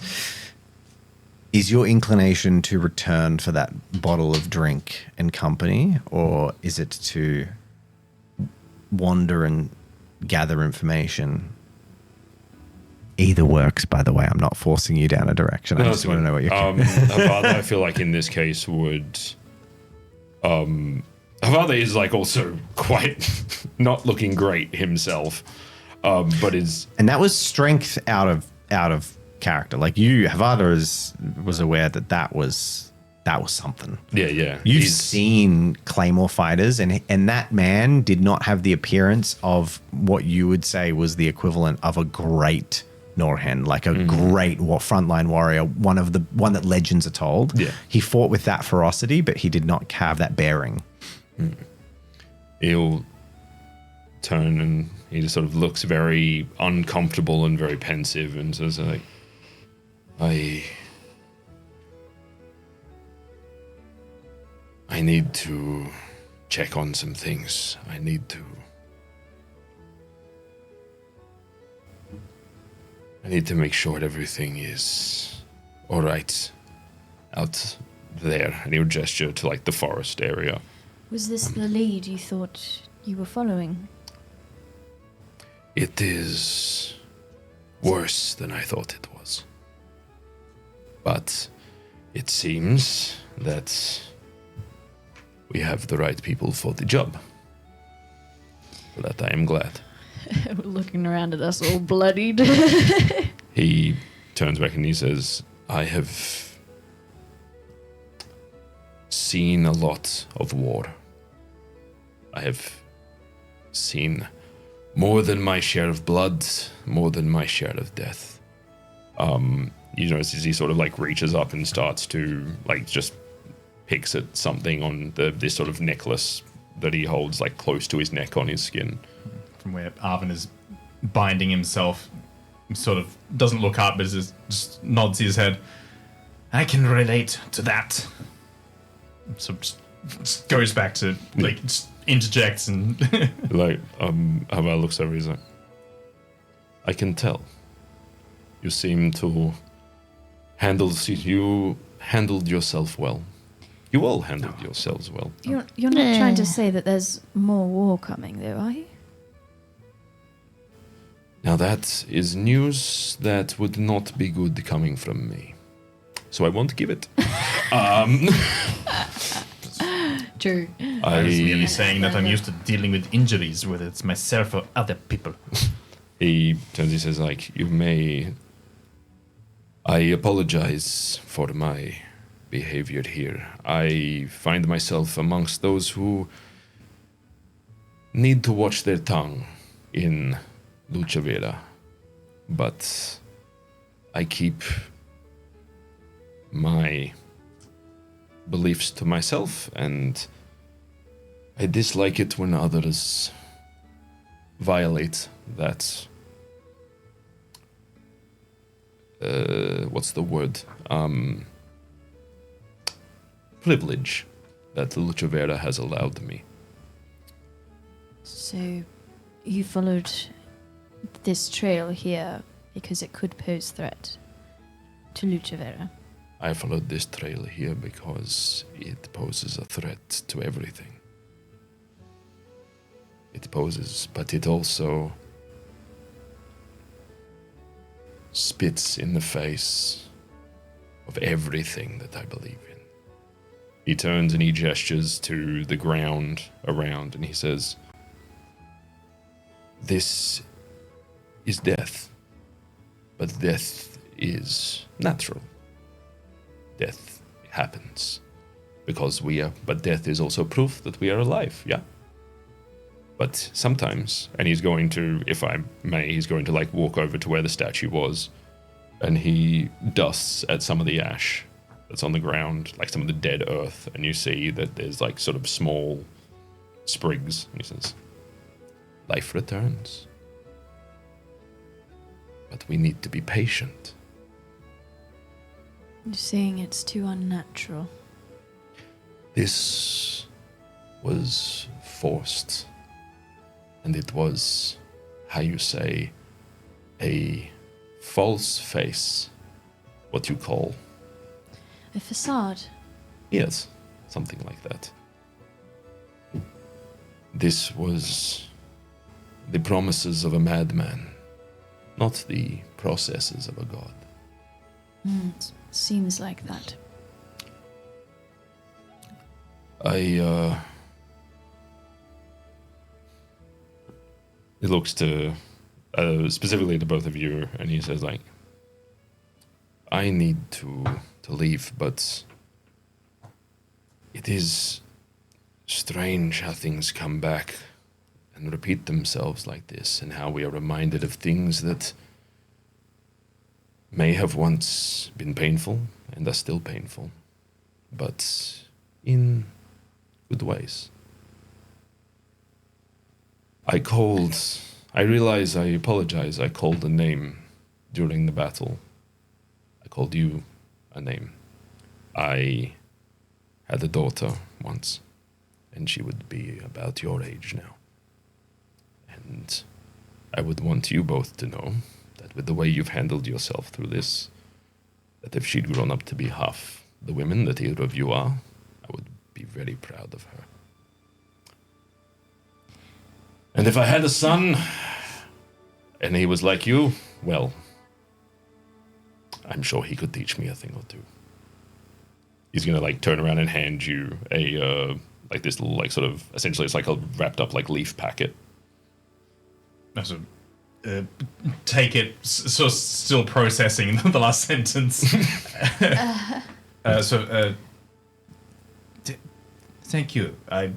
is your inclination to return for that bottle of drink and company, or is it to wander and gather information? Either works, by the way. I'm not forcing you down a direction. I just want to know what you're Avada, I feel like in this case would... Avada is like also quite not looking great himself, but is... And that was strength out of character. Like you, Havada was aware that was something. Yeah. You've He's- seen Claymore fighters, and that man did not have the appearance of what you would say was the equivalent of a great Norhen, like a great frontline warrior, one that legends are told. Yeah. He fought with that ferocity, but he did not have that bearing. He'll turn and he just sort of looks very uncomfortable and very pensive and says like, I need to check on some things. I need to make sure everything is all right out there. And he would gesture to like the forest area. Was this the lead you thought you were following? It is worse than I thought it was. But it seems that we have the right people for the job. For that I am glad. Looking around at us all bloodied. He turns back and he says, I have seen a lot of war. I have seen more than my share of blood, more than my share of death. You know, as he sort of like reaches up and starts to like just picks at something on this sort of necklace that he holds like close to his neck on his skin. From where Arvin is binding himself, sort of doesn't look up, but just nods his head. I can relate to that. So just goes back to like just interjects and Like, Haval looks over, he's like, I can tell. You seem to you handled yourself well. You all handled yourselves well. You're not trying to say that there's more war coming, though, are you? Now that is news that would not be good coming from me. So I won't give it. True. I was merely saying that I'm used to dealing with injuries, whether it's myself or other people. He turns, he says, like, I apologize for my behavior here. I find myself amongst those who need to watch their tongue in LUCEVERA. But I keep my beliefs to myself, and I dislike it when others violate that. What's the word? Privilege that LUCEVERA has allowed me. So, you followed this trail here because it could pose threat to LUCEVERA. I followed this trail here because it poses a threat to everything. It poses, but it also spits in the face of everything that I believe in. He turns and he gestures to the ground around and he says, this is death, but death is natural. Death happens because we are, but death is also proof that we are alive, yeah? But sometimes, and he's going to, if I may, he's going to like walk over to where the statue was, and he dusts at some of the ash that's on the ground, like some of the dead earth, and you see that there's like sort of small sprigs. And he says, life returns. But we need to be patient. You're saying it's too unnatural. This was forced. And it was, how you say, a false face. What you call. A facade. Yes, something like that. This was the promises of a madman, not the processes of a god. It seems like that. He looks to, specifically to both of you, and he says, like, I need to leave, but it is strange how things come back and repeat themselves like this, and how we are reminded of things that may have once been painful and are still painful, but in good ways. I apologize, I called a name during the battle. I called you a name. I had a daughter once, and she would be about your age now. And I would want you both to know that with the way you've handled yourself through this, that if she'd grown up to be half the women that either of you are, I would be very proud of her. And if I had a son, and he was like you, well, I'm sure he could teach me a thing or two. He's gonna like turn around and hand you a like this little like sort of essentially it's like a wrapped up like leaf packet. So, take it. So still processing the last sentence. Thank you. I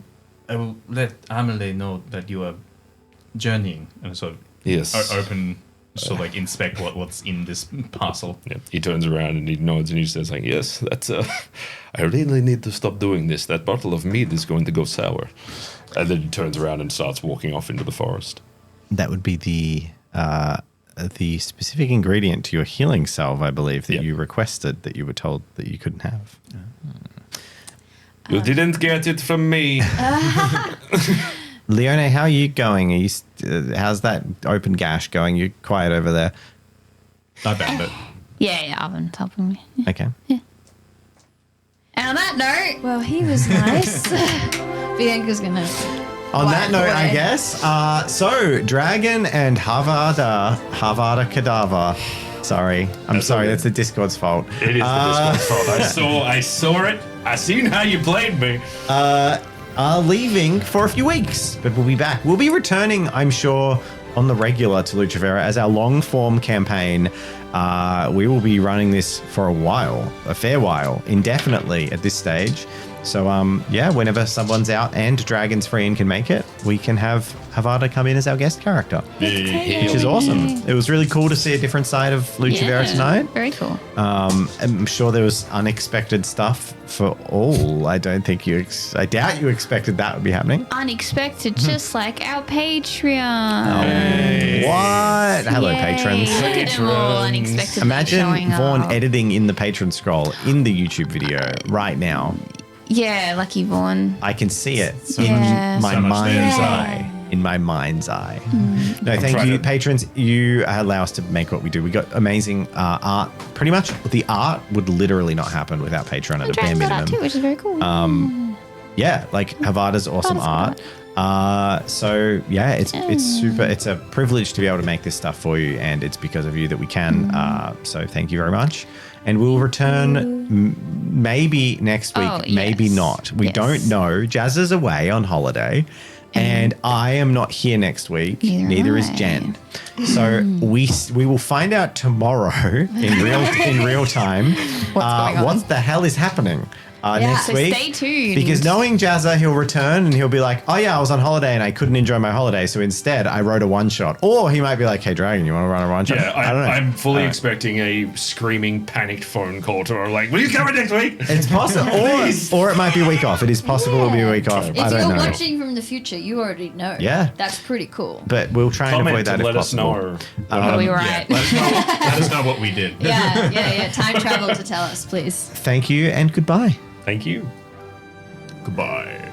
will let Amelie know that you are journeying, and sort of Yes. open. So like inspect what's in this parcel. Yeah. He turns around and he nods and he says like, yes, that's I really need to stop doing this. That bottle of mead is going to go sour. And then he turns around and starts walking off into the forest. That would be the specific ingredient to your healing salve, I believe, that you requested that you were told that you couldn't have. You didn't get it from me. Leone, how are you going? Are you how's that open gash going? You're quiet over there. I bet it. Yeah, Alvin's helping me. Yeah. Okay. And on that note, Well, he was nice. Bianca's gonna. On that note, I away. guess. So, Dragon and Havada Kedavra. Sorry. I'm sorry. okay. That's the Discord's fault. It is the Discord's fault. I saw it. I seen how you played me. Are leaving for a few weeks, but we'll be back. We'll be returning, I'm sure, on the regular to LUCEVERA as our long form campaign. We will be running this for a fair while, indefinitely at this stage. So, whenever someone's out and Dragon's free and can make it, we can have Havada come in as our guest character, which is awesome. It was really cool to see a different side of LUCEVERA tonight. Very cool. I'm sure there was unexpected stuff for all. I doubt you expected that would be happening. Unexpected, just like our Patreon. What? Hello, Yay. patrons. Look at them all unexpectedly Imagine showing Vaughn up. editing in the patron scroll in the YouTube video right now. Yeah, lucky Vaughn. I can see it Yeah. in my So much mind's there. eye. In my mind's eye. No, thank trying you, to- patrons. You allow us to make what we do. We got amazing art. Pretty much the art would literally not happen without Patreon at a bare Dragon's got art too, minimum. which is very cool. Yeah, like Havada's awesome Havada's art. So yeah, it's super. It's a privilege to be able to make this stuff for you, and it's because of you that we can. So thank you very much. And we'll return maybe next week, Oh, maybe yes. not. We Yes. don't know. Jazz is away on holiday, and I am not here next week. Neither am is I. Jen. So we will find out tomorrow in real time What's going on? what the hell is happening. next So week. stay tuned. Because knowing Jazza, he'll return and he'll be like, oh yeah, I was on holiday and I couldn't enjoy my holiday. So instead, I wrote a one-shot. Or he might be like, hey, Dragon, you want to run a one-shot? Yeah, I don't know. I'm fully expecting a screaming, panicked phone call to her, like, will you come in next week? It's possible. or it might be a week off. It is possible it'll be a week off. If I don't you're know. watching from the future, you already know. Yeah. That's pretty cool. But we'll try and Comment avoid that to if let us possible. know. Are we Yeah, right? let us know what we did. Yeah. Time travel to tell us, please. Thank you and goodbye. Thank you. Goodbye.